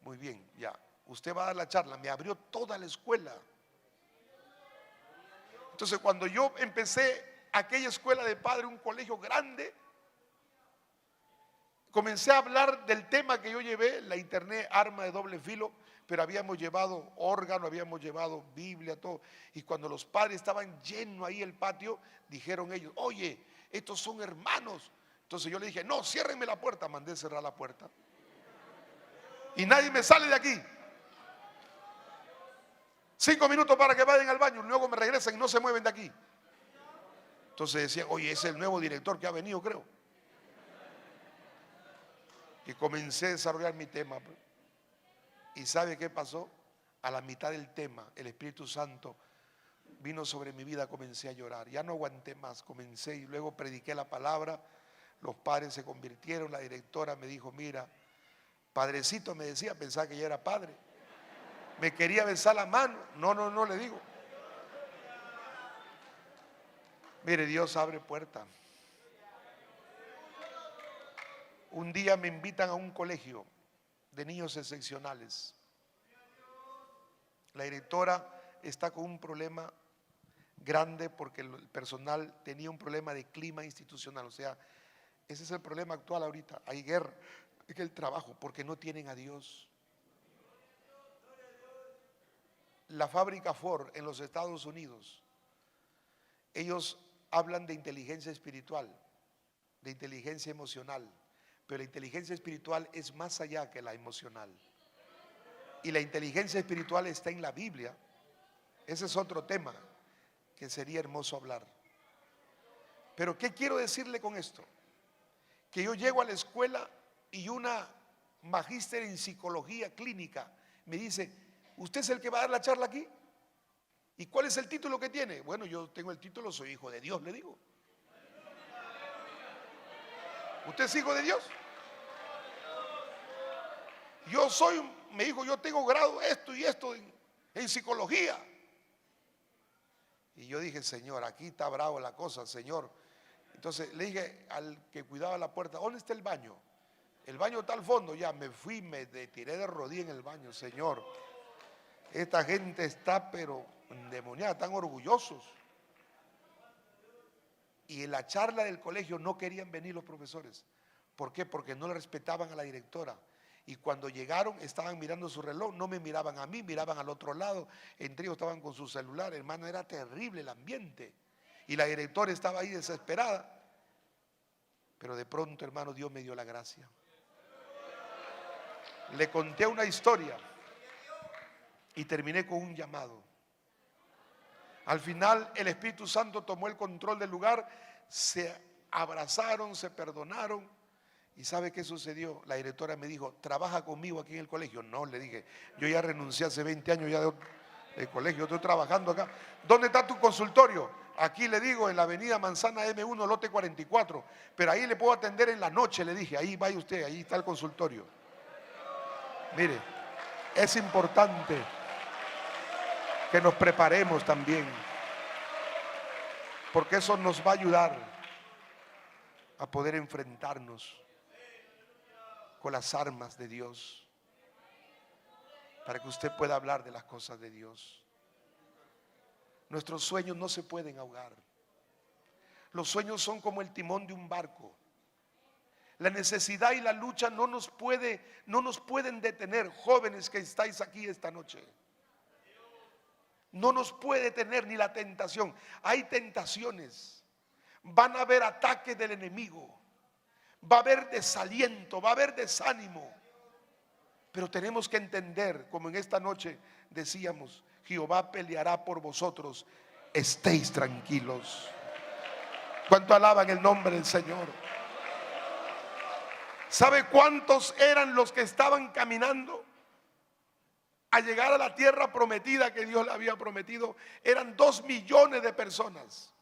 Muy bien, ya. Usted va a dar la charla. Me abrió toda la escuela. Entonces, cuando yo empecé aquella escuela de padre, un colegio grande, comencé a hablar del tema que yo llevé, la internet, arma de doble filo, pero habíamos llevado órgano, habíamos llevado Biblia, todo. Y cuando los padres estaban llenos ahí el patio, dijeron ellos, oye, estos son hermanos. Entonces yo le dije, no, ciérrenme la puerta. Mandé cerrar la puerta. Y nadie me sale de aquí. 5 minutos para que vayan al baño, luego me regresan y no se mueven de aquí. Entonces decían, oye, ese es el nuevo director que ha venido, creo. Y comencé a desarrollar mi tema. ¿Y sabe qué pasó? A la mitad del tema, el Espíritu Santo vino sobre mi vida, comencé a llorar. Ya no aguanté más, comencé y luego prediqué la palabra. Los padres se convirtieron, la directora me dijo, mira, padrecito me decía, pensaba que ya era padre. Me quería besar la mano. No, le digo. Mire, Dios abre puertas. Un día me invitan a un colegio de niños excepcionales. La directora está con un problema grande porque el personal tenía un problema de clima institucional. O sea, ese es el problema actual ahorita. Hay guerra en el trabajo porque no tienen a Dios. La fábrica Ford en los Estados Unidos, ellos hablan de inteligencia espiritual, de inteligencia emocional, pero la inteligencia espiritual es más allá que la emocional. Y la inteligencia espiritual está en la Biblia. Ese es otro tema que sería hermoso hablar. Pero ¿qué quiero decirle con esto? Que yo llego a la escuela y una magíster en psicología clínica me dice: ¿usted es el que va a dar la charla aquí? ¿Y cuál es el título que tiene? Bueno, yo tengo el título, soy hijo de Dios, le digo. ¿Usted es hijo de Dios? Yo soy, me dijo, yo tengo grado esto y esto en psicología. Y yo dije: Señor, aquí está bravo la cosa, Señor. Entonces le dije al que cuidaba la puerta: ¿dónde está el baño? El baño está al fondo. Ya me fui, me tiré de rodillas en el baño. Señor, esta gente está pero endemoniada, están orgullosos. Y en la charla del colegio no querían venir los profesores. ¿Por qué? Porque no le respetaban a la directora. Y cuando llegaron estaban mirando su reloj, no me miraban a mí, miraban al otro lado. Entre ellos estaban con su celular, hermano, era terrible el ambiente. Y la directora estaba ahí desesperada. Pero de pronto, hermano, Dios me dio la gracia. Le conté una historia y terminé con un llamado. Al final el Espíritu Santo tomó el control del lugar, se abrazaron, se perdonaron. ¿Y sabe qué sucedió? La directora me dijo: ¿trabaja conmigo aquí en el colegio? No, le dije, yo ya renuncié hace 20 años ya de colegio, estoy trabajando acá. ¿Dónde está tu consultorio? Aquí, le digo, en la avenida Manzana M1, lote 44. Pero ahí le puedo atender en la noche, le dije. Ahí vaya usted, ahí está el consultorio. Mire, es importante que nos preparemos también, porque eso nos va a ayudar a poder enfrentarnos con las armas de Dios, para que usted pueda hablar de las cosas de Dios. Nuestros sueños no se pueden ahogar. Los sueños son como el timón de un barco. La necesidad y la lucha no nos pueden detener. Jóvenes que estáis aquí esta noche, no nos puede detener ni la tentación. Hay tentaciones, van a haber ataques del enemigo, va a haber desaliento, va a haber desánimo. Pero tenemos que entender, como en esta noche decíamos: Jehová peleará por vosotros, estéis tranquilos. ¿Cuánto alaban el nombre del Señor? ¿Sabe cuántos eran los que estaban caminando a llegar a la tierra prometida que Dios le había prometido? Eran 2 millones de personas.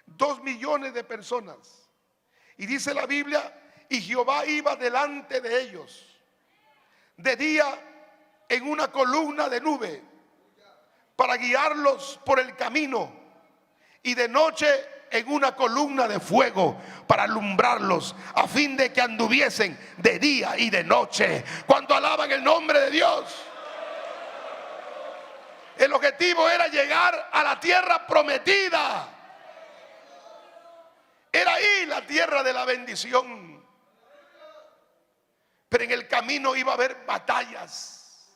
2 millones de personas. Y dice la Biblia: y Jehová iba delante de ellos, de día en una columna de nube, para guiarlos por el camino, y de noche en una columna de fuego para alumbrarlos, a fin de que anduviesen de día y de noche. ¿Cuánto alaban el nombre de Dios? El objetivo era llegar a la tierra prometida. Era ahí la tierra de la bendición. Pero en el camino iba a haber batallas.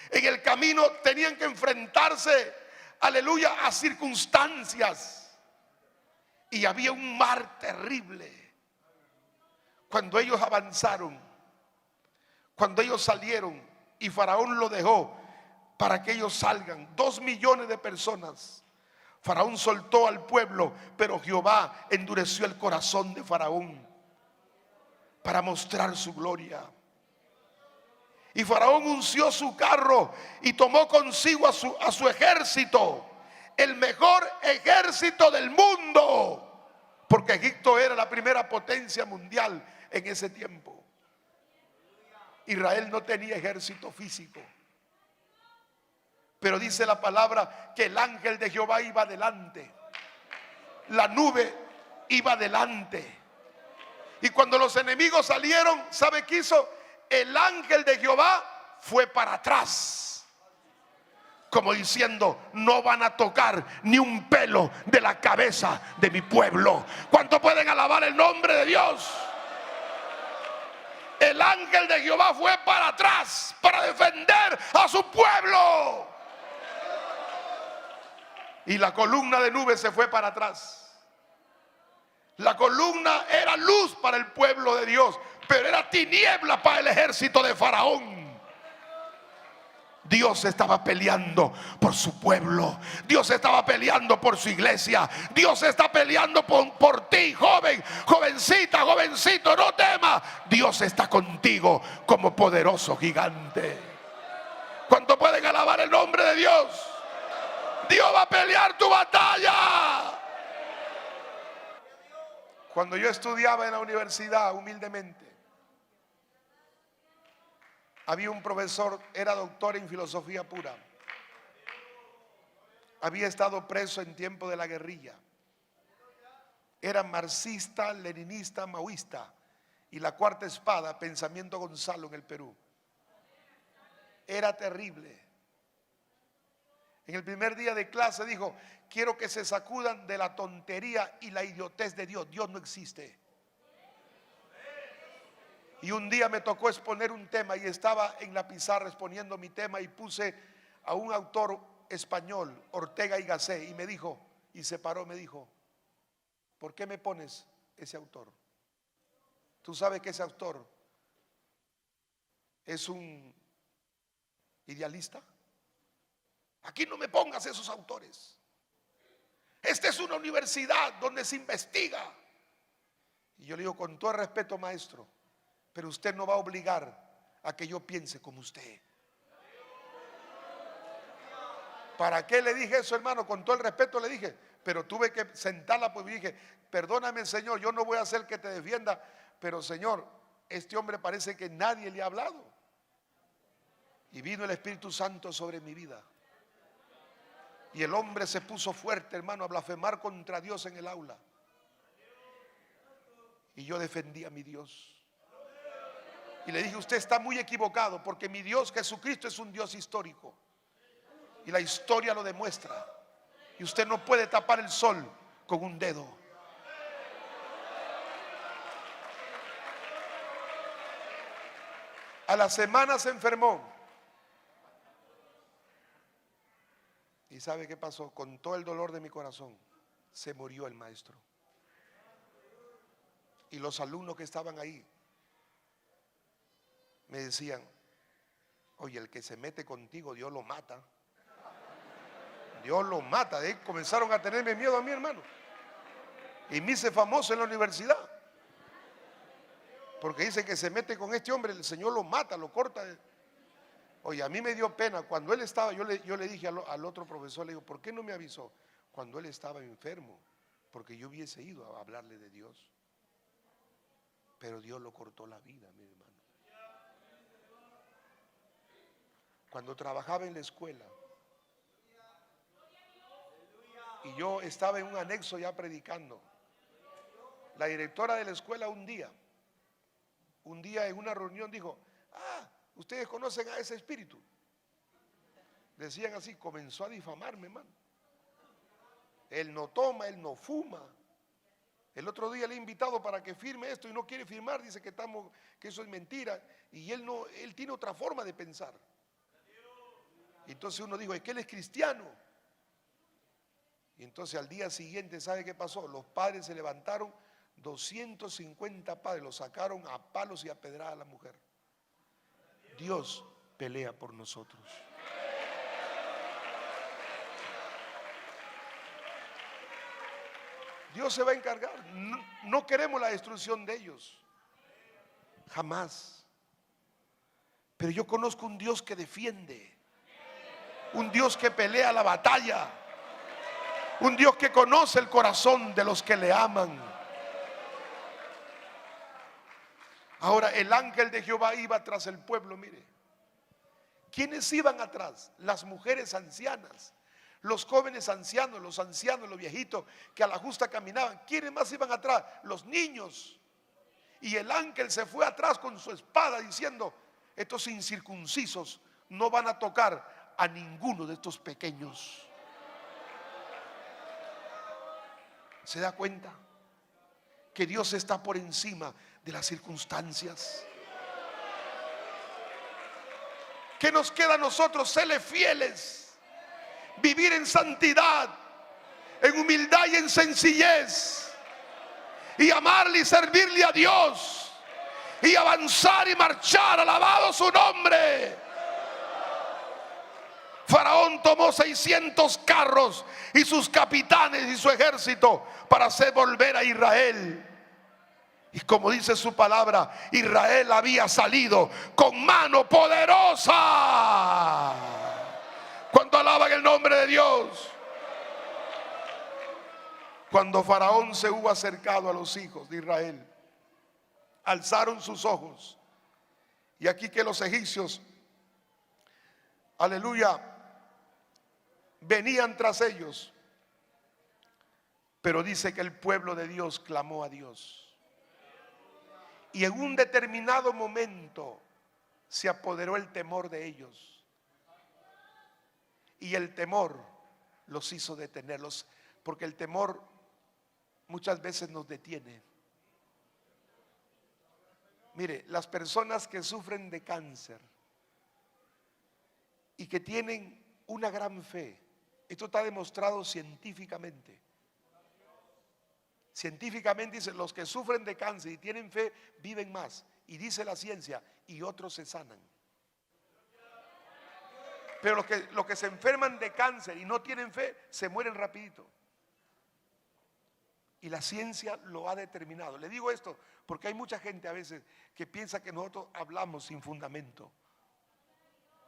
En el camino tenían que enfrentarse, aleluya, a circunstancias. Y había un mar terrible. Cuando ellos avanzaron, cuando ellos salieron, y Faraón lo dejó para que ellos salgan, 2 millones de personas. Faraón soltó al pueblo, pero Jehová endureció el corazón de Faraón para mostrar su gloria. Y Faraón unció su carro y tomó consigo a su ejército, el mejor ejército del mundo, porque Egipto era la primera potencia mundial en ese tiempo. Israel no tenía ejército físico, Pero dice la palabra que el ángel de Jehová iba delante. La nube iba delante. Y cuando los enemigos salieron, ¿sabe qué hizo? El ángel de Jehová fue para atrás, como diciendo: no van a tocar ni un pelo de la cabeza de mi pueblo. ¿Cuánto pueden alabar el nombre de Dios? El ángel de Jehová fue para atrás para defender a su pueblo. Y la columna de nube se fue para atrás. La columna era luz para el pueblo de Dios, pero era tiniebla para el ejército de Faraón. Dios estaba peleando por su pueblo. Dios estaba peleando por su iglesia. Dios está peleando por ti, joven, jovencita, jovencito. No temas. Dios está contigo como poderoso gigante. ¿Cuánto pueden alabar el nombre de Dios? Dios va a pelear tu batalla. Cuando yo estudiaba en la universidad, humildemente, había un profesor, era doctor en filosofía pura. Había estado preso en tiempo de la guerrilla. Era marxista, leninista, maoísta. Y la cuarta espada, Pensamiento Gonzalo, en el Perú. Era terrible. En el primer día de clase dijo: quiero que se sacudan de la tontería y la idiotez de Dios. Dios no existe. Y un día me tocó exponer un tema y estaba en la pizarra exponiendo mi tema y puse a un autor español, Ortega y Gasset, y me dijo, y se paró, me dijo: ¿por qué me pones ese autor? Tú sabes que ese autor es un idealista. Aquí no me pongas esos autores. Esta es una universidad donde se investiga. Y yo le digo: con todo el respeto, maestro, pero usted no va a obligar a que yo piense como usted. ¿Para qué le dije eso, hermano? Con todo el respeto le dije, pero tuve que sentarla, pues dije: perdóname, Señor, yo no voy a hacer que te defienda, pero Señor, este hombre parece que nadie le ha hablado. Y vino el Espíritu Santo sobre mi vida. Y el hombre se puso fuerte, hermano, a blasfemar contra Dios en el aula. Y yo defendí a mi Dios. Y le dije: usted está muy equivocado, porque mi Dios Jesucristo es un Dios histórico. Y la historia lo demuestra. Y usted no puede tapar el sol con un dedo. A la semana se enfermó. ¿Y sabe qué pasó? Con todo el dolor de mi corazón, se murió el maestro. Y los alumnos que estaban ahí me decían: oye, el que se mete contigo, Dios lo mata. Dios lo mata. De ahí comenzaron a tenerme miedo a mí, hermano. Y me hice famoso en la universidad. Porque dicen que se mete con este hombre, el Señor lo mata, lo corta. Oye, a mí me dio pena. Cuando él estaba, yo le dije al otro profesor, le digo: ¿por qué no me avisó cuando él estaba enfermo? Porque yo hubiese ido a hablarle de Dios. Pero Dios lo cortó la vida, mi hermano. Cuando trabajaba en la escuela y yo estaba en un anexo ya predicando, la directora de la escuela un día en una reunión dijo: ustedes conocen a ese espíritu. Decían así, comenzó a difamarme, hermano. Él no toma, él no fuma. El otro día le he invitado para que firme esto y no quiere firmar, dice que eso es mentira. Y él tiene otra forma de pensar. Y entonces uno dijo: es que él es cristiano. Y entonces al día siguiente, ¿sabe qué pasó? Los padres se levantaron, 250 padres, los sacaron a palos y a pedradas a la mujer. Dios pelea por nosotros. Dios se va a encargar. No queremos la destrucción de ellos, jamás. Pero yo conozco un Dios que defiende, un Dios que pelea la batalla, un Dios que conoce el corazón de los que le aman. Ahora el ángel de Jehová iba tras el pueblo, mire, ¿Quiénes iban atrás? Las mujeres ancianas, los jóvenes ancianos, los viejitos que a la justa caminaban. ¿Quiénes más iban atrás? Los niños. Y el ángel se fue atrás con su espada diciendo: estos incircuncisos no van a tocar a ninguno de estos pequeños. ¿Se da cuenta que Dios está por encima de las circunstancias? ¿Qué nos queda a nosotros? Serle fieles, vivir en santidad, en humildad y en sencillez, y amarle y servirle a Dios, y avanzar y marchar, alabado su nombre. Faraón tomó 600 carros y sus capitanes y su ejército para hacer volver a Israel. Y como dice su palabra, Israel había salido con mano poderosa. ¿Cuánto alaban el nombre de Dios? Cuando Faraón se hubo acercado a los hijos de Israel, alzaron sus ojos. Y aquí que los egipcios, aleluya, venían tras ellos. Pero dice que el pueblo de Dios clamó a Dios. Y en un determinado momento se apoderó el temor de ellos. Y el temor los hizo detenerlos, porque el temor muchas veces nos detiene. Mire, las personas que sufren de cáncer y que tienen una gran fe, esto está demostrado científicamente. Científicamente dicen, los que sufren de cáncer y tienen fe viven más. Y dice la ciencia, y otros se sanan. Pero los que se enferman de cáncer y no tienen fe, se mueren rapidito. Y la ciencia lo ha determinado. Le digo esto porque hay mucha gente a veces que piensa que nosotros hablamos sin fundamento.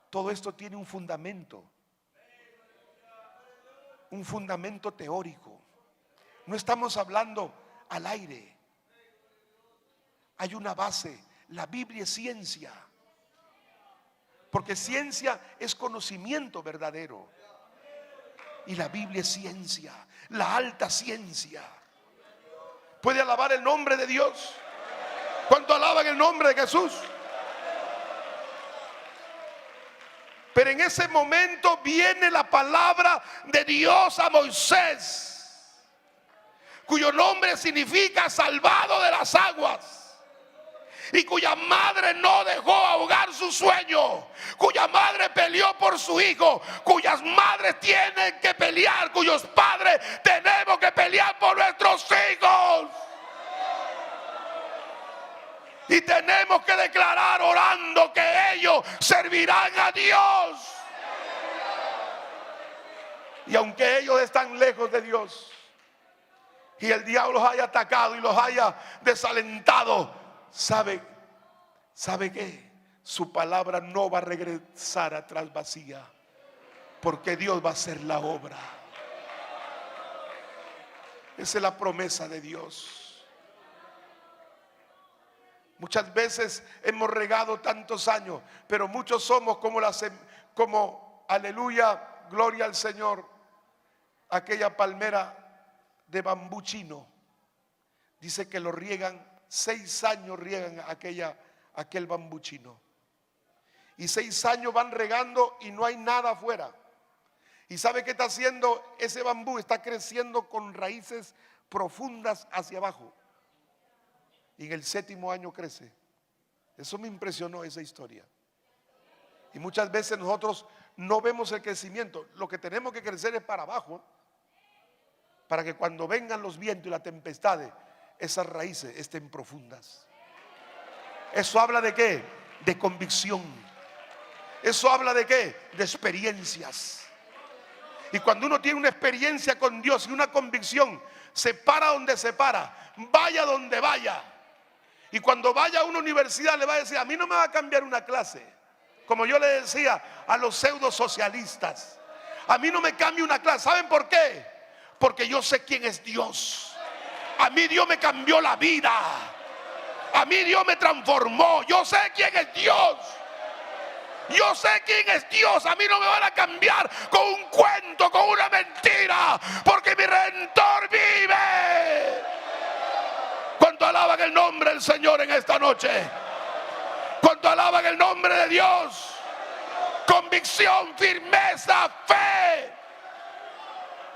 Todo esto tiene un fundamento teórico. No estamos hablando al aire. Hay una base. La Biblia es ciencia. Porque ciencia es conocimiento verdadero. Y la Biblia es ciencia, la alta ciencia. ¿Puede alabar el nombre de Dios? ¿Cuánto alaban el nombre de Jesús? Pero en ese momento viene la palabra de Dios a Moisés, cuyo nombre significa salvado de las aguas, y cuya madre no dejó ahogar su sueño, cuya madre peleó por su hijo, cuyas madres tienen que pelear, cuyos padres tenemos que pelear por nuestros hijos. Y tenemos que declarar orando que ellos servirán a Dios. Y aunque ellos están lejos de Dios y el diablo los haya atacado y los haya desalentado, ¿sabe qué? Su palabra no va a regresar atrás vacía, porque Dios va a hacer la obra. Esa es la promesa de Dios. Muchas veces hemos regado tantos años, pero muchos somos como aleluya, gloria al Señor, aquella palmera de bambú chino. Dice que lo riegan, 6 años riegan aquel bambú chino. Y 6 años van regando y no hay nada afuera. ¿Y sabe qué está haciendo ese bambú? Está creciendo con raíces profundas hacia abajo. Y en el 7º año crece. Eso me impresionó, esa historia. Y muchas veces nosotros no vemos el crecimiento. Lo que tenemos que crecer es para abajo, para que cuando vengan los vientos y las tempestades, esas raíces estén profundas. ¿Eso habla de qué? De convicción. ¿Eso habla de qué? De experiencias. Y cuando uno tiene una experiencia con Dios y una convicción, se para donde se para, vaya donde vaya. Y cuando vaya a una universidad le va a decir, a mí no me va a cambiar una clase. Como yo le decía a los pseudo socialistas, a mí no me cambia una clase. ¿Saben por qué? Porque yo sé quién es Dios. A mí Dios me cambió la vida. A mí Dios me transformó. Yo sé quién es Dios. Yo sé quién es Dios. A mí no me van a cambiar con un cuento, con una mentira, porque mi Redentor vive. ¿Cuánto alaban el nombre del Señor en esta noche? ¿Cuánto alaban el nombre de Dios? Convicción, firmeza, fe.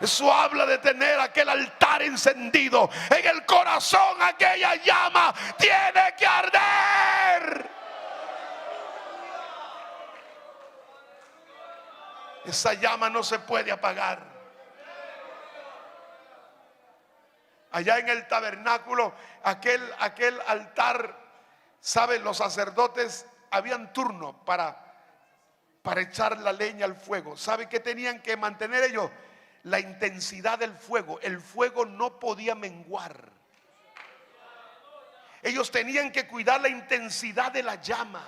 Eso habla de tener aquel altar encendido en el corazón. Aquella llama tiene que arder. Esa llama no se puede apagar. Allá en el tabernáculo, aquel altar, ¿saben? Los sacerdotes habían turno para echar la leña al fuego. ¿Sabe qué tenían que mantener ellos? La intensidad del fuego. El fuego no podía menguar. Ellos tenían que cuidar la intensidad de la llama.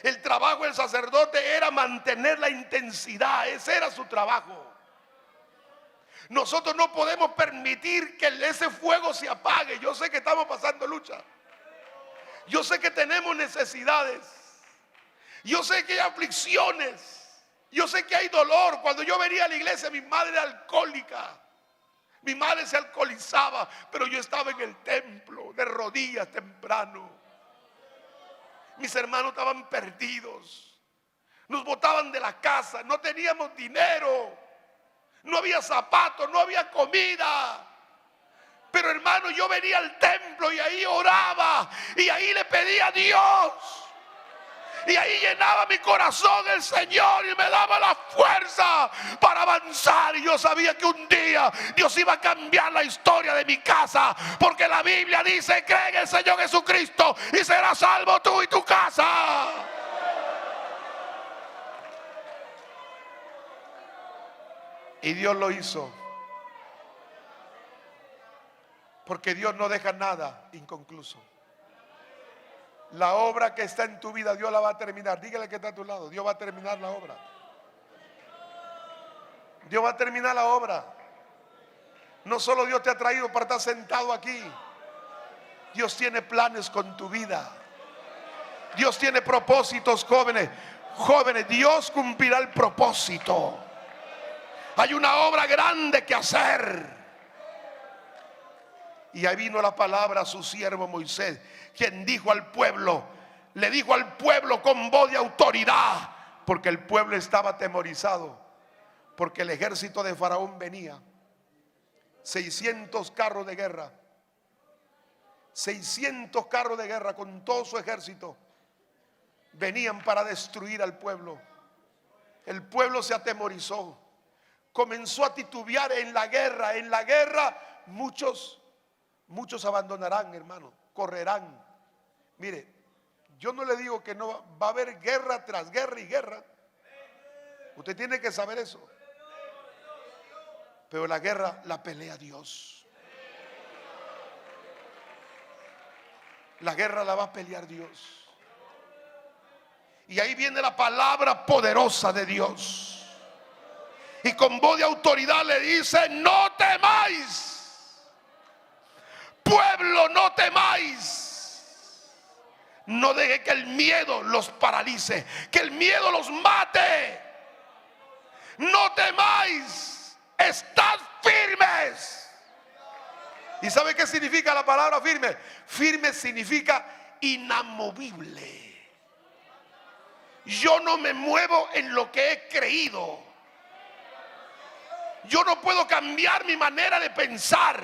El trabajo del sacerdote era mantener la intensidad. Ese era su trabajo. Nosotros no podemos permitir que ese fuego se apague. Yo sé que estamos pasando lucha. Yo sé que tenemos necesidades. Yo sé que hay aflicciones. Yo sé que hay dolor. Cuando yo venía a la iglesia, mi madre era alcohólica. Mi madre se alcoholizaba, pero yo estaba en el templo de rodillas temprano. Mis hermanos estaban perdidos. Nos botaban de la casa. No teníamos dinero. No había zapatos, no había comida. Pero hermano, yo venía al templo y ahí oraba. Y ahí le pedía a Dios. Y ahí llenaba mi corazón el Señor y me daba la fuerza para avanzar. Y yo sabía que un día Dios iba a cambiar la historia de mi casa. Porque la Biblia dice: cree en el Señor Jesucristo y serás salvo tú y tu casa. Y Dios lo hizo. Porque Dios no deja nada inconcluso. La obra que está en tu vida, Dios la va a terminar. Dígale que está a tu lado: Dios va a terminar la obra. Dios va a terminar la obra. No solo Dios te ha traído para estar sentado aquí. Dios tiene planes con tu vida. Dios tiene propósitos, jóvenes. Jóvenes, Dios cumplirá el propósito. Hay una obra grande que hacer. Y ahí vino la palabra a su siervo Moisés, quien dijo al pueblo, le dijo al pueblo con voz de autoridad, porque el pueblo estaba atemorizado, porque el ejército de Faraón venía. 600 carros de guerra. 600 carros de guerra con todo su ejército venían para destruir al pueblo. El pueblo se atemorizó. Comenzó a titubear en la guerra. En la guerra muchos abandonarán, hermano, correrán. Mire, yo no le digo que no va a haber guerra tras guerra y guerra. Usted tiene que saber eso. Pero la guerra la pelea Dios. La guerra la va a pelear Dios. Y ahí viene la palabra poderosa de Dios. Y con voz de autoridad le dice: no temáis, pueblo, no temáis. No deje que el miedo los paralice, que el miedo los mate. No temáis, estad firmes. ¿Y sabe qué significa la palabra firme? Firme significa inamovible. Yo no me muevo en lo que he creído. Yo no puedo cambiar mi manera de pensar,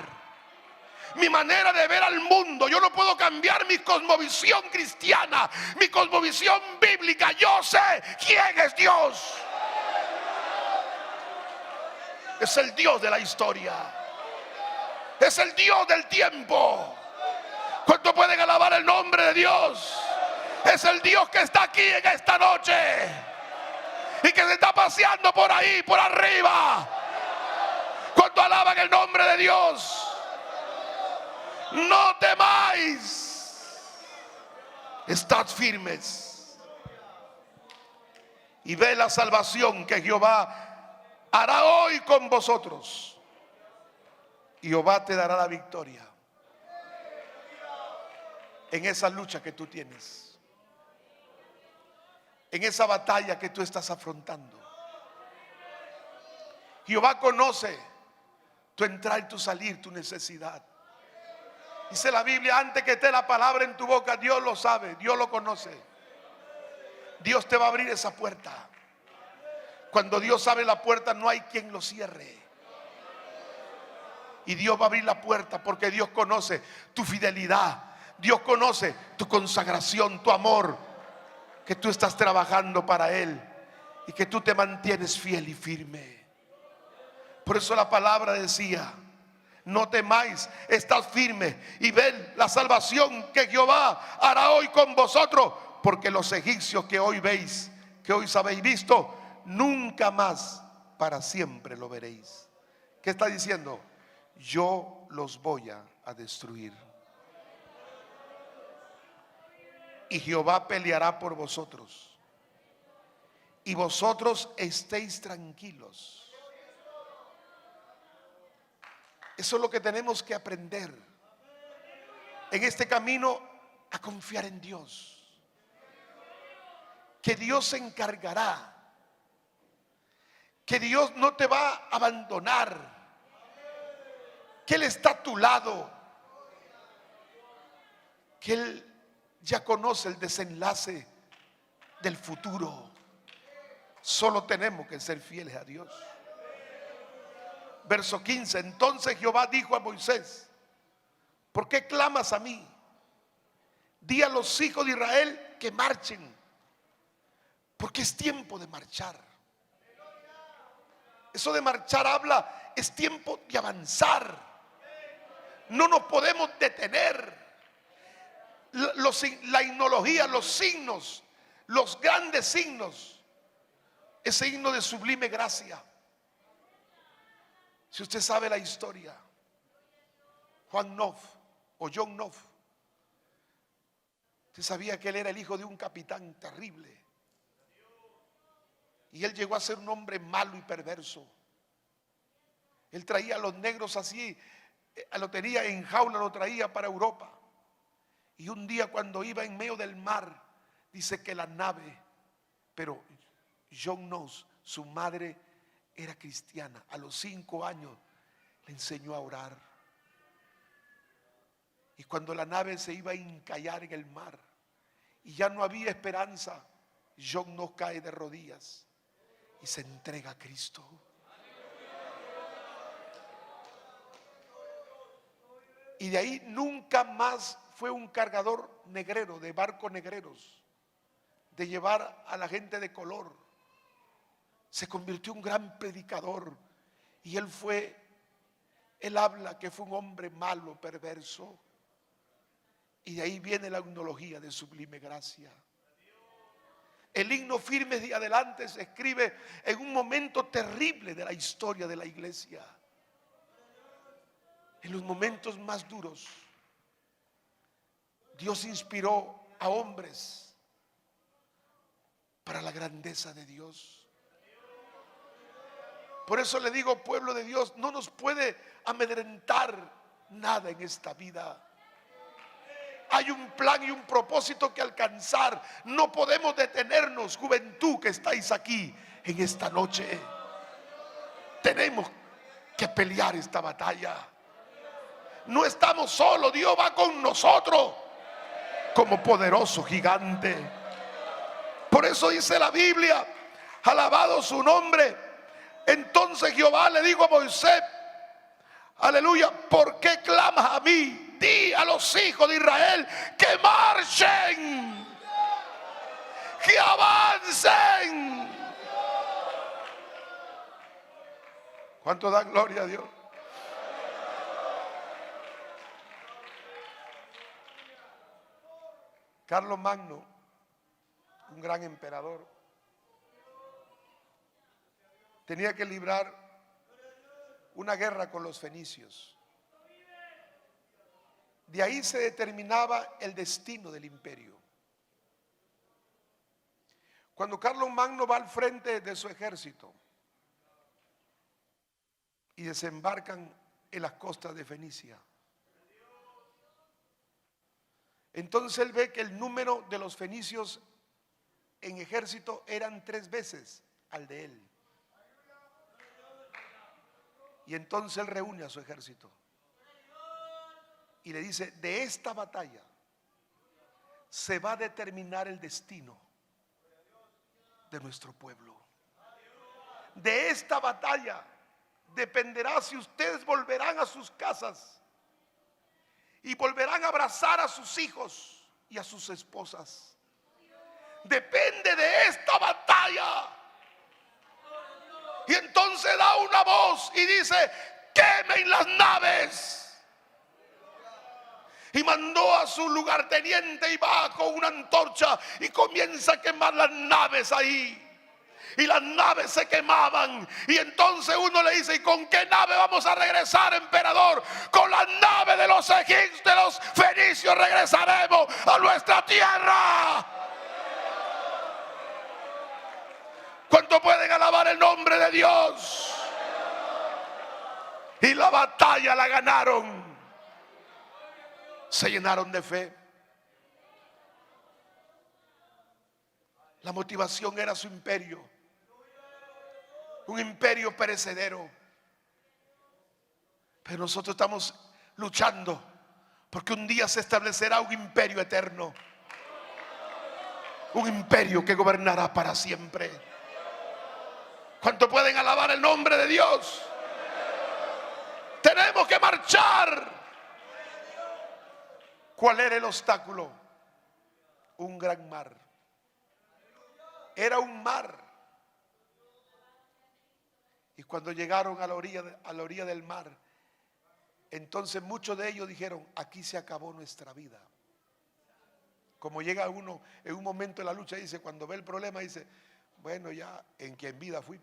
mi manera de ver al mundo. Yo no puedo cambiar mi cosmovisión cristiana, mi cosmovisión bíblica. Yo sé quién es Dios. Es el Dios de la historia. Es el Dios del tiempo. ¿Cuánto pueden alabar el nombre de Dios? Es el Dios que está aquí en esta noche y que se está paseando por ahí, por arriba. ¿Cuánto alaban el nombre de Dios? No temáis, estad firmes y ve la salvación que Jehová hará hoy con vosotros. Y Jehová te dará la victoria en esa lucha que tú tienes. en esa batalla que tú estás afrontando. Jehová conoce tu entrar y tu salir, tu necesidad. Dice la Biblia, antes que esté la palabra en tu boca, Dios lo sabe, Dios lo conoce. Dios te va a abrir esa puerta. Cuando Dios abre la puerta, no hay quien lo cierre. Y Dios va a abrir la puerta porque Dios conoce tu fidelidad. Dios conoce tu consagración, tu amor, que tú estás trabajando para Él y que tú te mantienes fiel y firme. Por eso la palabra decía, no temáis, estad firme y ved la salvación que Jehová hará hoy con vosotros, porque los egipcios que hoy veis, que hoy habéis visto, nunca más para siempre lo veréis. ¿Qué está diciendo? Yo los voy a destruir. Y Jehová peleará por vosotros. Y vosotros estéis tranquilos. Eso es lo que tenemos que aprender en este camino, a confiar en Dios. Que Dios se encargará. Que Dios no te va a abandonar. Que Él está a tu lado. Que Él ya conoce el desenlace del futuro. Solo tenemos que ser fieles a Dios. Verso 15. Entonces Jehová dijo a Moisés: ¿por qué clamas a mí? Di a los hijos de Israel que marchen, porque es tiempo de marchar. Eso de marchar habla, es tiempo de avanzar. No nos podemos detener. La himnología, los signos, los grandes signos, ese himno de sublime gracia. Si usted sabe la historia, Juan Noff o John Noff, usted sabía que él era el hijo de un capitán terrible. Y él llegó a ser un hombre malo y perverso. Él traía a los negros así, lo tenía en jaula, lo traía para Europa. Y un día cuando iba en medio del mar, dice que la nave, pero John Knox, su madre era cristiana, a los 5 años le enseñó a orar. Y cuando la nave se iba a encallar en el mar y ya no había esperanza, John Knox cae de rodillas y se entrega a Cristo. Y de ahí nunca más fue un cargador negrero, de barcos negreros, de llevar a la gente de color. Se convirtió en un gran predicador. Y él habla que fue un hombre malo, perverso. Y de ahí viene la himnología de sublime gracia. El himno Firmes de Adelante se escribe en un momento terrible de la historia de la iglesia. En los momentos más duros, Dios inspiró a hombres para la grandeza de Dios. Por eso le digo, pueblo de Dios, no nos puede amedrentar nada en esta vida. Hay un plan y un propósito que alcanzar. No podemos detenernos, juventud que estáis aquí en esta noche. Tenemos que pelear esta batalla. No estamos solos, Dios va con nosotros como poderoso gigante. Por eso dice la Biblia, alabado su nombre. Entonces Jehová le dijo a Moisés, aleluya, ¿por qué clamas a mí? Di a los hijos de Israel que marchen, que avancen. ¿Cuánto da gloria a Dios? Carlos Magno, un gran emperador, tenía que librar una guerra con los fenicios. De ahí se determinaba el destino del imperio. Cuando Carlos Magno va al frente de su ejército y desembarcan en las costas de Fenicia, entonces él ve que el número de los fenicios en ejército eran 3 veces al de él. Y entonces él reúne a su ejército y le dice: de esta batalla se va a determinar el destino de nuestro pueblo. De esta batalla dependerá si ustedes volverán a sus casas y volverán a abrazar a sus hijos y a sus esposas. Depende de esta batalla. Y entonces da una voz y dice: quemen las naves. Y mandó a su lugarteniente y va con una antorcha y comienza a quemar las naves ahí. Y las naves se quemaban. Y entonces uno le dice: ¿y con qué nave vamos a regresar, emperador? Con la nave de los egipcios, de los fenicios regresaremos a nuestra tierra. ¿Cuánto pueden alabar el nombre de Dios? Y la batalla la ganaron. Se llenaron de fe. La motivación era su imperio, un imperio perecedero. Pero nosotros estamos luchando porque un día se establecerá un imperio eterno, un imperio que gobernará para siempre. ¿Cuánto pueden alabar el nombre de Dios? Tenemos que marchar. ¿Cuál era el obstáculo? Un gran mar. Era un mar. Y cuando llegaron a la orilla del mar, entonces muchos de ellos dijeron: aquí se acabó nuestra vida. Como llega uno en un momento de la lucha, dice, cuando ve el problema, dice: bueno, ya en que en vida fui.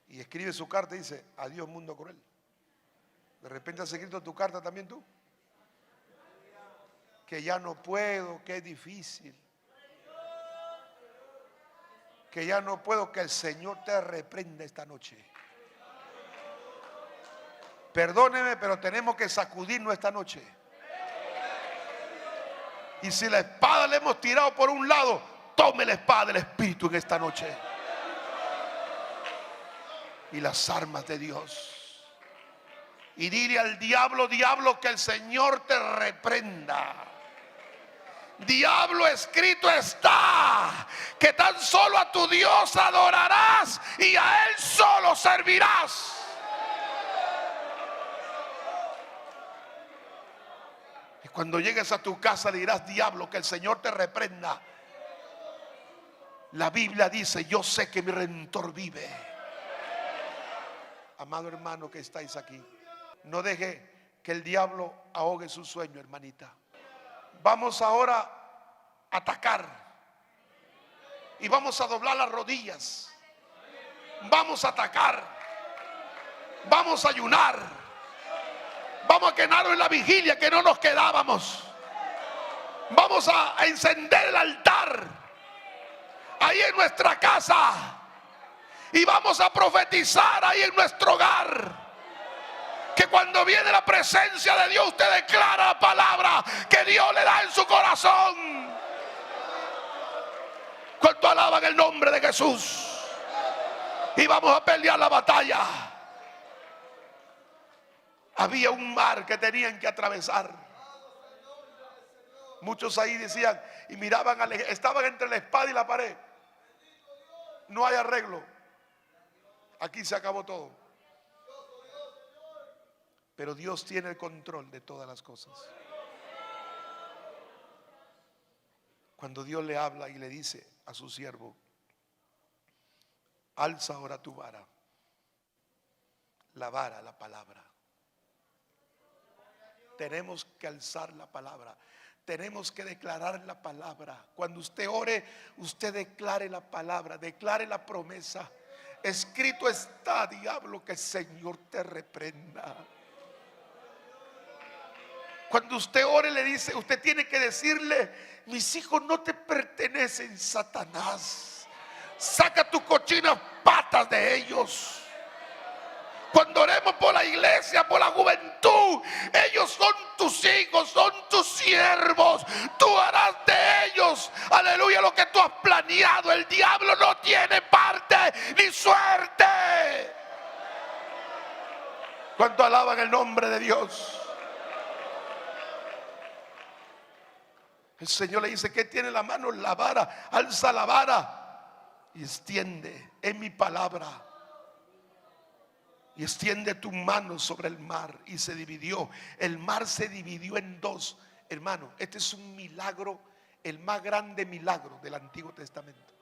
Y escribe su carta y dice: adiós mundo cruel. De repente has escrito tu carta también tú, que ya no puedo, que es difícil, que ya no puedo. Que el Señor te reprenda esta noche. Perdóneme, pero tenemos que sacudirnos esta noche. Y si la espada le hemos tirado por un lado, tome la espada del Espíritu en esta noche y las armas de Dios, y dile al diablo: diablo, que el Señor te reprenda. Diablo, escrito está que tan solo a tu Dios adorarás y a Él solo servirás. Y cuando llegues a tu casa le dirás: diablo, que el Señor te reprenda. La Biblia dice: yo sé que mi Redentor vive. Amado hermano que estáis aquí, no deje que el diablo ahogue su sueño, hermanita. Vamos ahora a atacar y vamos a doblar las rodillas. Vamos a atacar, vamos a ayunar, vamos a quedarnos en la vigilia que no nos quedábamos. Vamos a encender el altar ahí en nuestra casa y vamos a profetizar ahí en nuestro hogar. Que cuando viene la presencia de Dios, usted declara la palabra que Dios le da en su corazón. ¿Cuánto alaban el nombre de Jesús? Y vamos a pelear la batalla. Había un mar que tenían que atravesar. Muchos ahí decían y miraban, estaban entre la espada y la pared. No hay arreglo. Aquí se acabó todo. Pero Dios tiene el control de todas las cosas. Cuando Dios le habla y le dice a su siervo: alza ahora tu vara. La vara, la palabra. Tenemos que alzar la palabra. Tenemos que declarar la palabra. Cuando usted ore, usted declare la palabra, declare la promesa. Escrito está, diablo, que el Señor te reprenda. Cuando usted ore, le dice, usted tiene que decirle: mis hijos no te pertenecen, Satanás. Saca tus cochinas patas de ellos. Cuando oremos por la iglesia, por la juventud, ellos son tus hijos, son tus siervos. Tú harás de ellos, aleluya, lo ¿Cuánto alaban el nombre de Dios? El Señor le dice: ¿qué tiene en la mano? La vara. Alza la vara y extiende en mi palabra. Y extiende tu mano sobre el mar. Y se dividió. El mar se dividió en dos. Hermano, este es un milagro, el más grande milagro del Antiguo Testamento.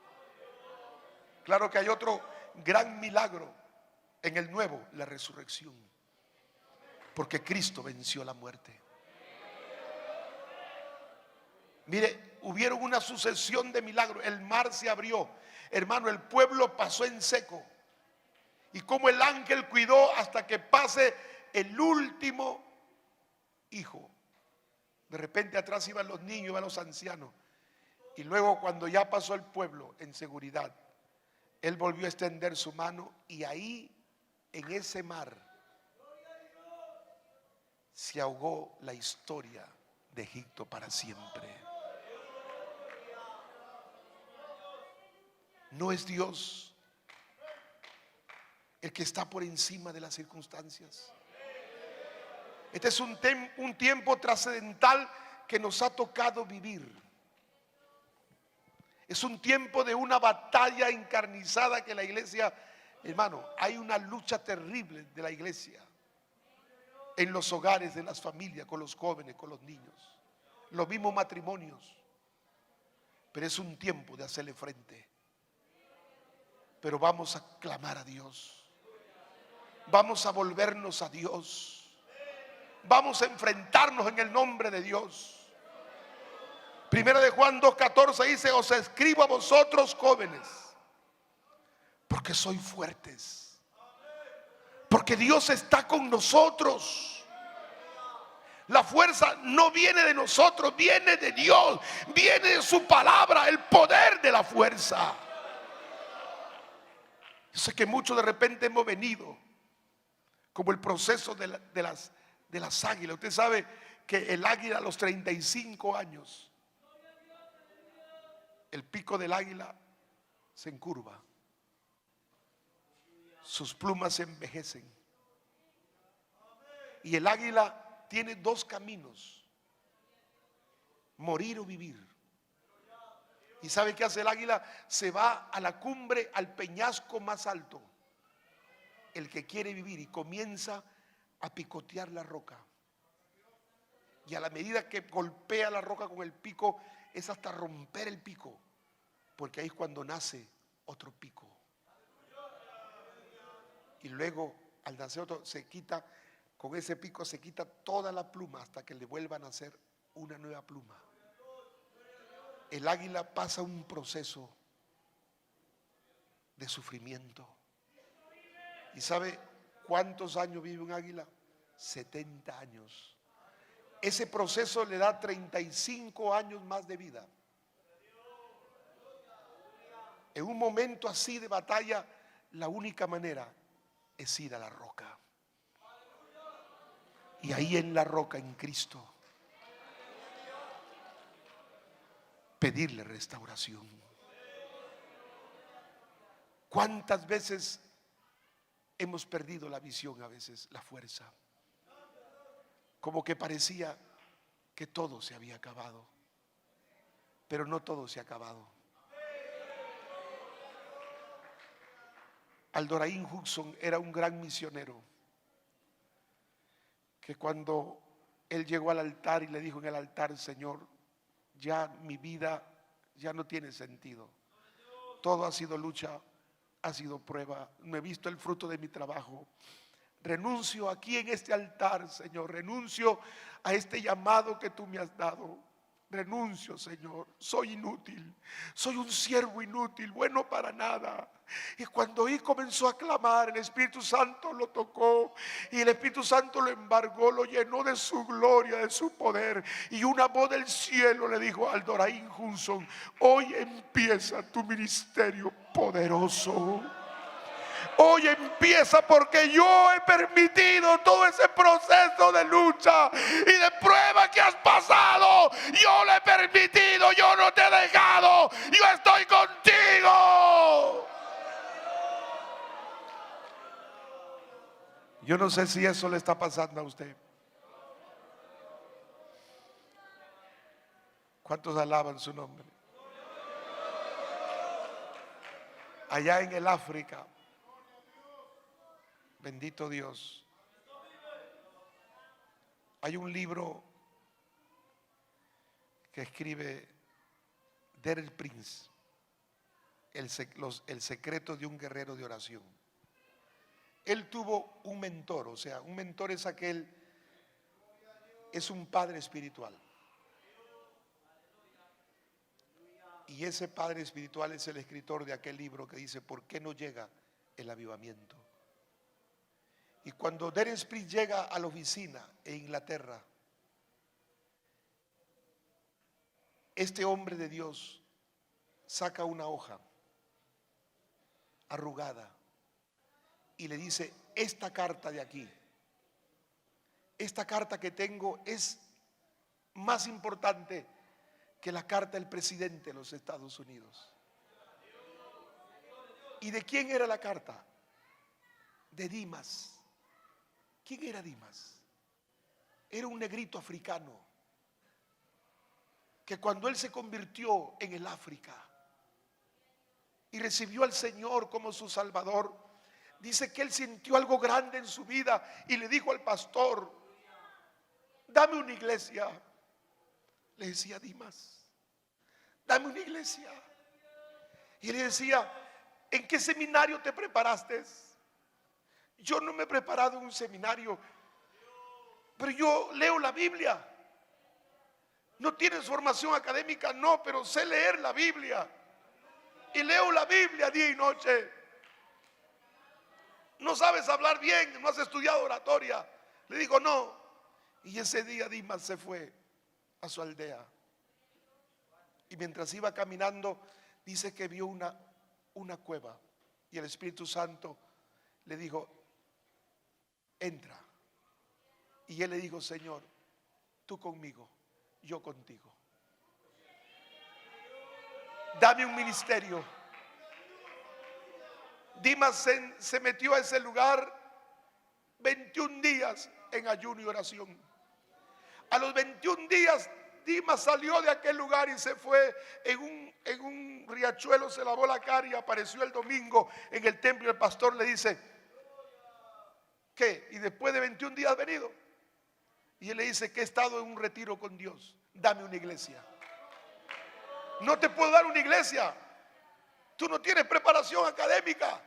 Claro que hay otro gran milagro en el Nuevo: la resurrección. Porque Cristo venció la muerte. Mire, hubieron una sucesión de milagros. El mar se abrió. Hermano, el pueblo pasó en seco. Y como el ángel cuidó hasta que pase el último hijo. De repente atrás iban los niños, iban los ancianos. Y luego, cuando ya pasó el pueblo en seguridad, él volvió a extender su mano. Y ahí, en ese mar, se ahogó la historia de Egipto para siempre. No es Dios el que está por encima de las circunstancias. Este es un tiempo trascendental que nos ha tocado vivir. Es un tiempo de una batalla encarnizada que la iglesia, hermano, hay una lucha terrible de la iglesia en los hogares, de las familias, con los jóvenes, con los niños, los mismos matrimonios. Pero es un tiempo de hacerle frente. Pero vamos a clamar a Dios. Vamos a volvernos a Dios. Vamos a enfrentarnos en el nombre de Dios. Primera de Juan 2:14 dice: os escribo a vosotros, jóvenes, porque sois fuertes, porque Dios está con nosotros. La fuerza no viene de nosotros, viene de Dios, viene de su palabra, el poder de la fuerza. Yo sé que muchos de repente hemos venido como el proceso de las águilas. Usted sabe que el águila a los 35 años, el pico del águila se encurva, sus plumas se envejecen. Y el águila tiene dos caminos: morir o vivir. ¿Y sabe qué hace el águila? Se va a la cumbre, al peñasco más alto, el que quiere vivir, y comienza a picotear la roca. Y a la medida que golpea la roca con el pico, es hasta romper el pico, porque ahí es cuando nace otro pico. Y luego, al nacer otro, se quita, con ese pico se quita toda la pluma hasta que le vuelvan a hacer una nueva pluma. El águila pasa un proceso de sufrimiento. ¿Y sabe cuántos años vive un águila? 70 años. Ese proceso le da 35 años más de vida. En un momento así de batalla, la única manera es ir a la roca. Y ahí en la roca, en Cristo, pedirle restauración. ¿Cuántas veces hemos perdido la visión, a veces la fuerza? Como que parecía que todo se había acabado, pero no todo se ha acabado. Aldoraín Hudson era un gran misionero, que cuando él llegó al altar y le dijo en el altar: Señor, ya mi vida ya no tiene sentido, todo ha sido lucha, ha sido prueba, no he visto el fruto de mi trabajo, renuncio aquí en este altar, Señor, renuncio a este llamado que tú me has dado, renuncio, Señor, soy inútil, soy un siervo inútil, bueno para nada. Y cuando él comenzó a clamar, el Espíritu Santo lo tocó y el Espíritu Santo lo embargó, lo llenó de su gloria, de su poder, y una voz del cielo le dijo: Aldoraín Hudson, hoy empieza tu ministerio poderoso. Hoy empieza, porque yo he permitido todo ese proceso de lucha y de prueba que has pasado. Yo lo he permitido, yo no te he dejado, yo estoy contigo. Yo no sé si eso le está pasando a usted. ¿Cuántos alaban su nombre? Allá en el África, bendito Dios, hay un libro que escribe Derek Prince, el secreto de un guerrero de oración. Él tuvo un mentor, o sea, un mentor es es un padre espiritual. Y ese padre espiritual es el escritor de aquel libro que dice, ¿por qué no llega el avivamiento? Y cuando Derek Prince llega a la oficina en Inglaterra, este hombre de Dios saca una hoja arrugada y le dice, esta carta de aquí, esta carta que tengo es más importante que la carta del presidente de los Estados Unidos. ¿Y de quién era la carta? De Dimas. ¿Quién era Dimas? Era un negrito africano que cuando él se convirtió en el África y recibió al Señor como su Salvador, dice que él sintió algo grande en su vida y le dijo al pastor, dame una iglesia. Le decía Dimas, dame una iglesia. Y le decía, ¿en qué seminario te preparaste? Yo no me he preparado en un seminario, pero yo leo la Biblia. ¿No tienes formación académica? No, pero sé leer la Biblia. Y leo la Biblia día y noche. ¿No sabes hablar bien? ¿No has estudiado oratoria? Le digo, no. Y ese día Dimas se fue a su aldea. Y mientras iba caminando, dice que vio una cueva. Y el Espíritu Santo le dijo, entra. Y él le dijo, Señor, tú conmigo, yo contigo. Dame un ministerio. Dimas se metió a ese lugar 21 días en ayuno y oración. A los 21 días Dimas salió de aquel lugar y se fue en un riachuelo, se lavó la cara y apareció el domingo en el templo. Y el pastor le dice, ¿qué? Y después de 21 días has venido. Y él le dice que he estado en un retiro con Dios. Dame una iglesia. No te puedo dar una iglesia. Tú no tienes preparación académica.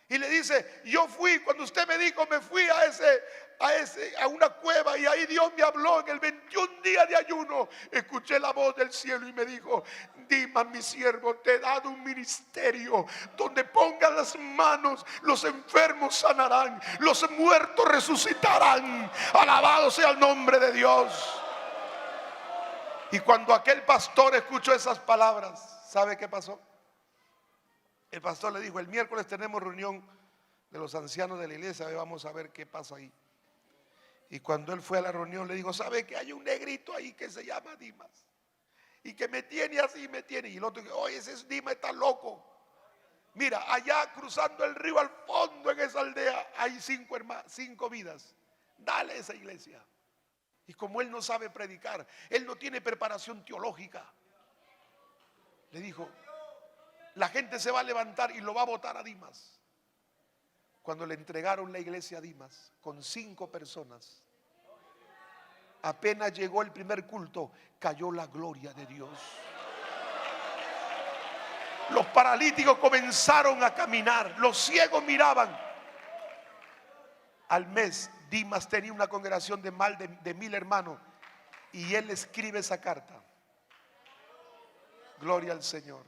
Y le dice, yo fui, cuando usted me dijo, me fui a una cueva y ahí Dios me habló en el 21 día de ayuno. Escuché la voz del cielo y me dijo, Dimas, mi siervo, te he dado un ministerio donde pongas las manos, los enfermos sanarán, los muertos resucitarán. Alabado sea el nombre de Dios. Y cuando aquel pastor escuchó esas palabras, ¿sabe qué pasó? El pastor le dijo, el miércoles tenemos reunión de los ancianos de la iglesia, vamos a ver qué pasa ahí. Y cuando él fue a la reunión le dijo, ¿sabe que hay un negrito ahí que se llama Dimas? Y que me tiene así, me tiene. Y el otro dijo, oye, ese es Dimas, está loco. Mira, allá cruzando el río al fondo en esa aldea hay 5 vidas. Dale esa iglesia. Y como él no sabe predicar, él no tiene preparación teológica, le dijo, la gente se va a levantar y lo va a votar a Dimas. Cuando le entregaron la iglesia a Dimas con 5 personas, apenas llegó el primer culto, cayó la gloria de Dios. Los paralíticos comenzaron a caminar, los ciegos miraban. Al mes Dimas tenía una congregación de más de 1000 hermanos y él escribe esa carta. Gloria al Señor.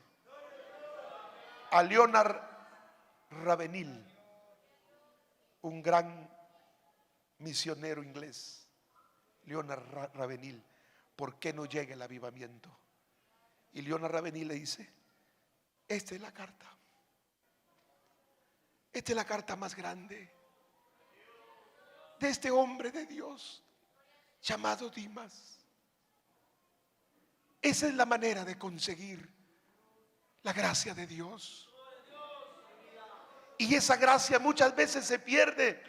A Leonard Ravenhill, un gran misionero inglés. Leonard Ravenhill, ¿por qué no llega el avivamiento? Y Leonard Ravenhill le dice, esta es la carta. Esta es la carta más grande de este hombre de Dios llamado Dimas. Esa es la manera de conseguir la gracia de Dios. Y esa gracia muchas veces se pierde.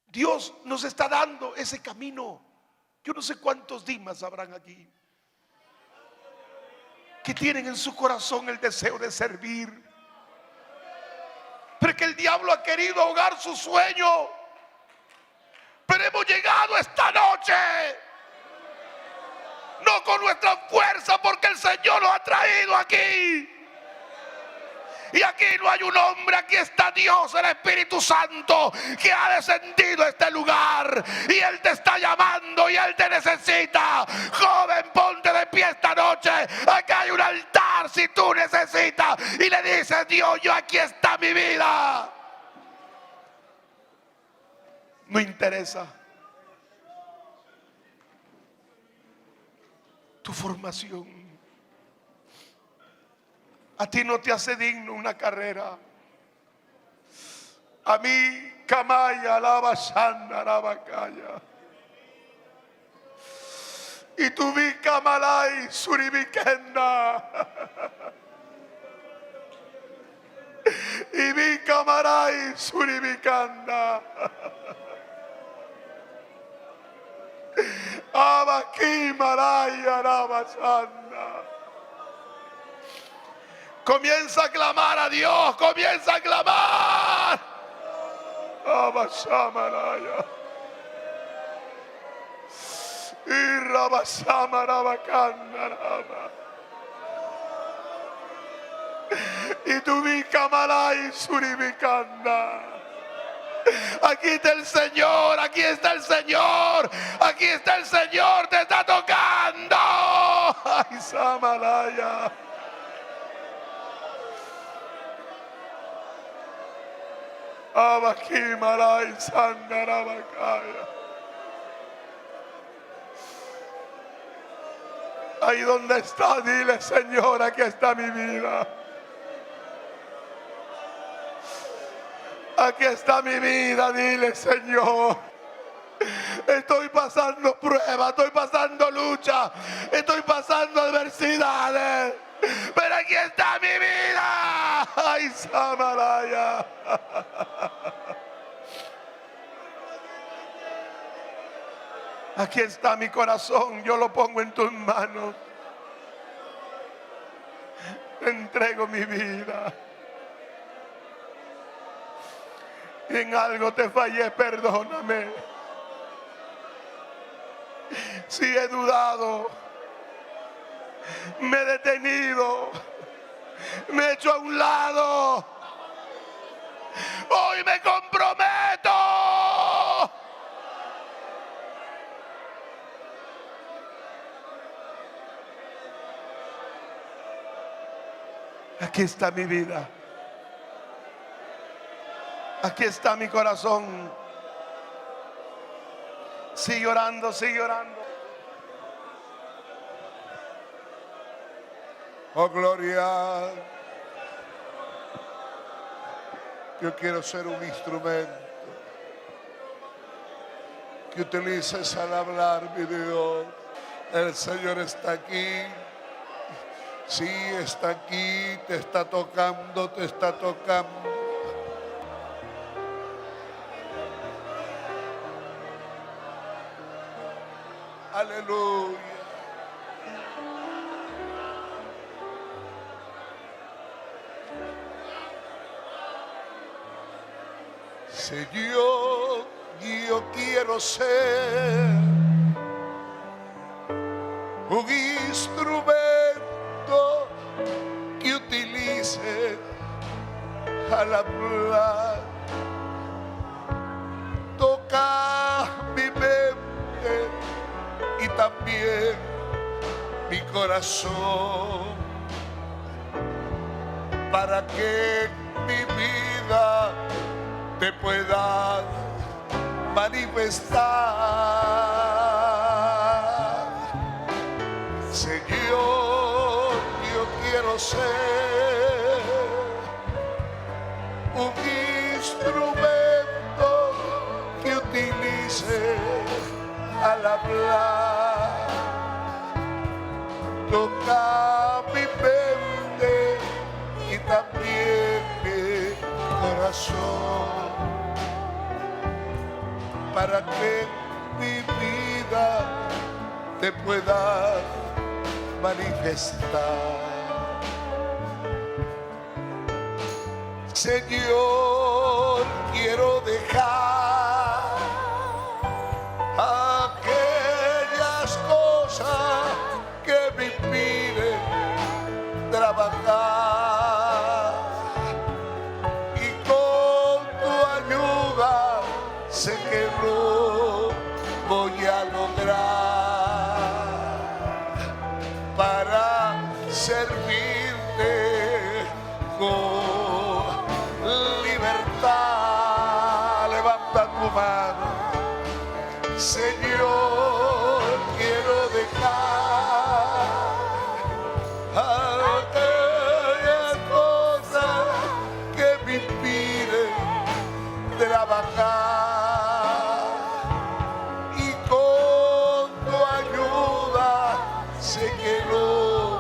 Dios nos está dando ese camino. Yo no sé cuántos Dimas habrán aquí que tienen en su corazón el deseo de servir, pero que el diablo ha querido ahogar su sueño. Pero hemos llegado esta noche, no con nuestra fuerza, porque el Señor nos ha traído aquí. Y aquí no hay un hombre, aquí está Dios, el Espíritu Santo, que ha descendido a este lugar. Y Él te está llamando y Él te necesita. Joven, ponte de pie esta noche. Acá hay un altar si tú necesitas. Y le dices: Dios, yo aquí está mi vida. No interesa tu formación. A ti no te hace digno una carrera. A mí, Kamaya, alaba Shanda, alaba Kaya. Y tú vi Kamalai, Suribikenda. Y vi Kamarai, Suribikanda. Abaki, Maraya, alaba Shanda. Comienza a clamar a Dios, comienza a clamar. Abashamaraya. Y Rabashamarabakandaraba. Y tu Vikamalai Suribikanda. Aquí está el Señor, aquí está el Señor, aquí está el Señor, te está tocando. Ay, Samalaya. Abaki Malay Sandarabakaya. Ahí donde está, dile: Señor, aquí está mi vida. Aquí está mi vida, dile: Señor, estoy pasando pruebas, estoy pasando lucha, estoy pasando adversidades, pero aquí está mi vida. Ay, Samaraya. Aquí está mi corazón, yo lo pongo en tus manos. Entrego mi vida. En algo te fallé, perdóname. Si he dudado, me he detenido, me he hecho a un lado, hoy me comprometo. Aquí está mi vida. Aquí está mi corazón. Sigue orando, sigue orando. Oh, gloria. Yo quiero ser un instrumento que utilices al hablar, mi Dios. El Señor está aquí. Sí, está aquí, te está tocando, te está tocando. Aleluya. Señor, yo quiero ser un instrumento que utilice al hablar. Toca mi mente y también mi corazón, para que mi vida te pueda manifestar. Señor, yo quiero ser un instrumento que utilice al hablar. Toca mi mente y también mi corazón, para que mi vida te pueda manifestar. Señor, quiero dejar aquellas cosas que me impiden trabajar, y con tu ayuda sé que lo voy a lograr para servirte con libertad. Levanta tu mano. Señor, quiero dejar aquellas cosas que me impiden trabajar, y con tu ayuda sé que lo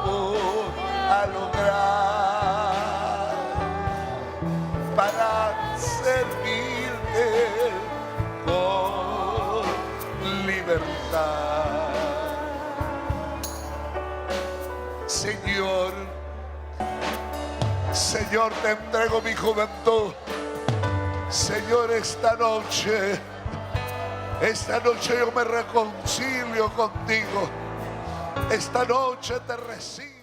voy a lograr para servirte con libertad. Señor, Señor, te entrego mi juventud. Señor, esta noche yo me reconcilio contigo. Esta noche te recibo.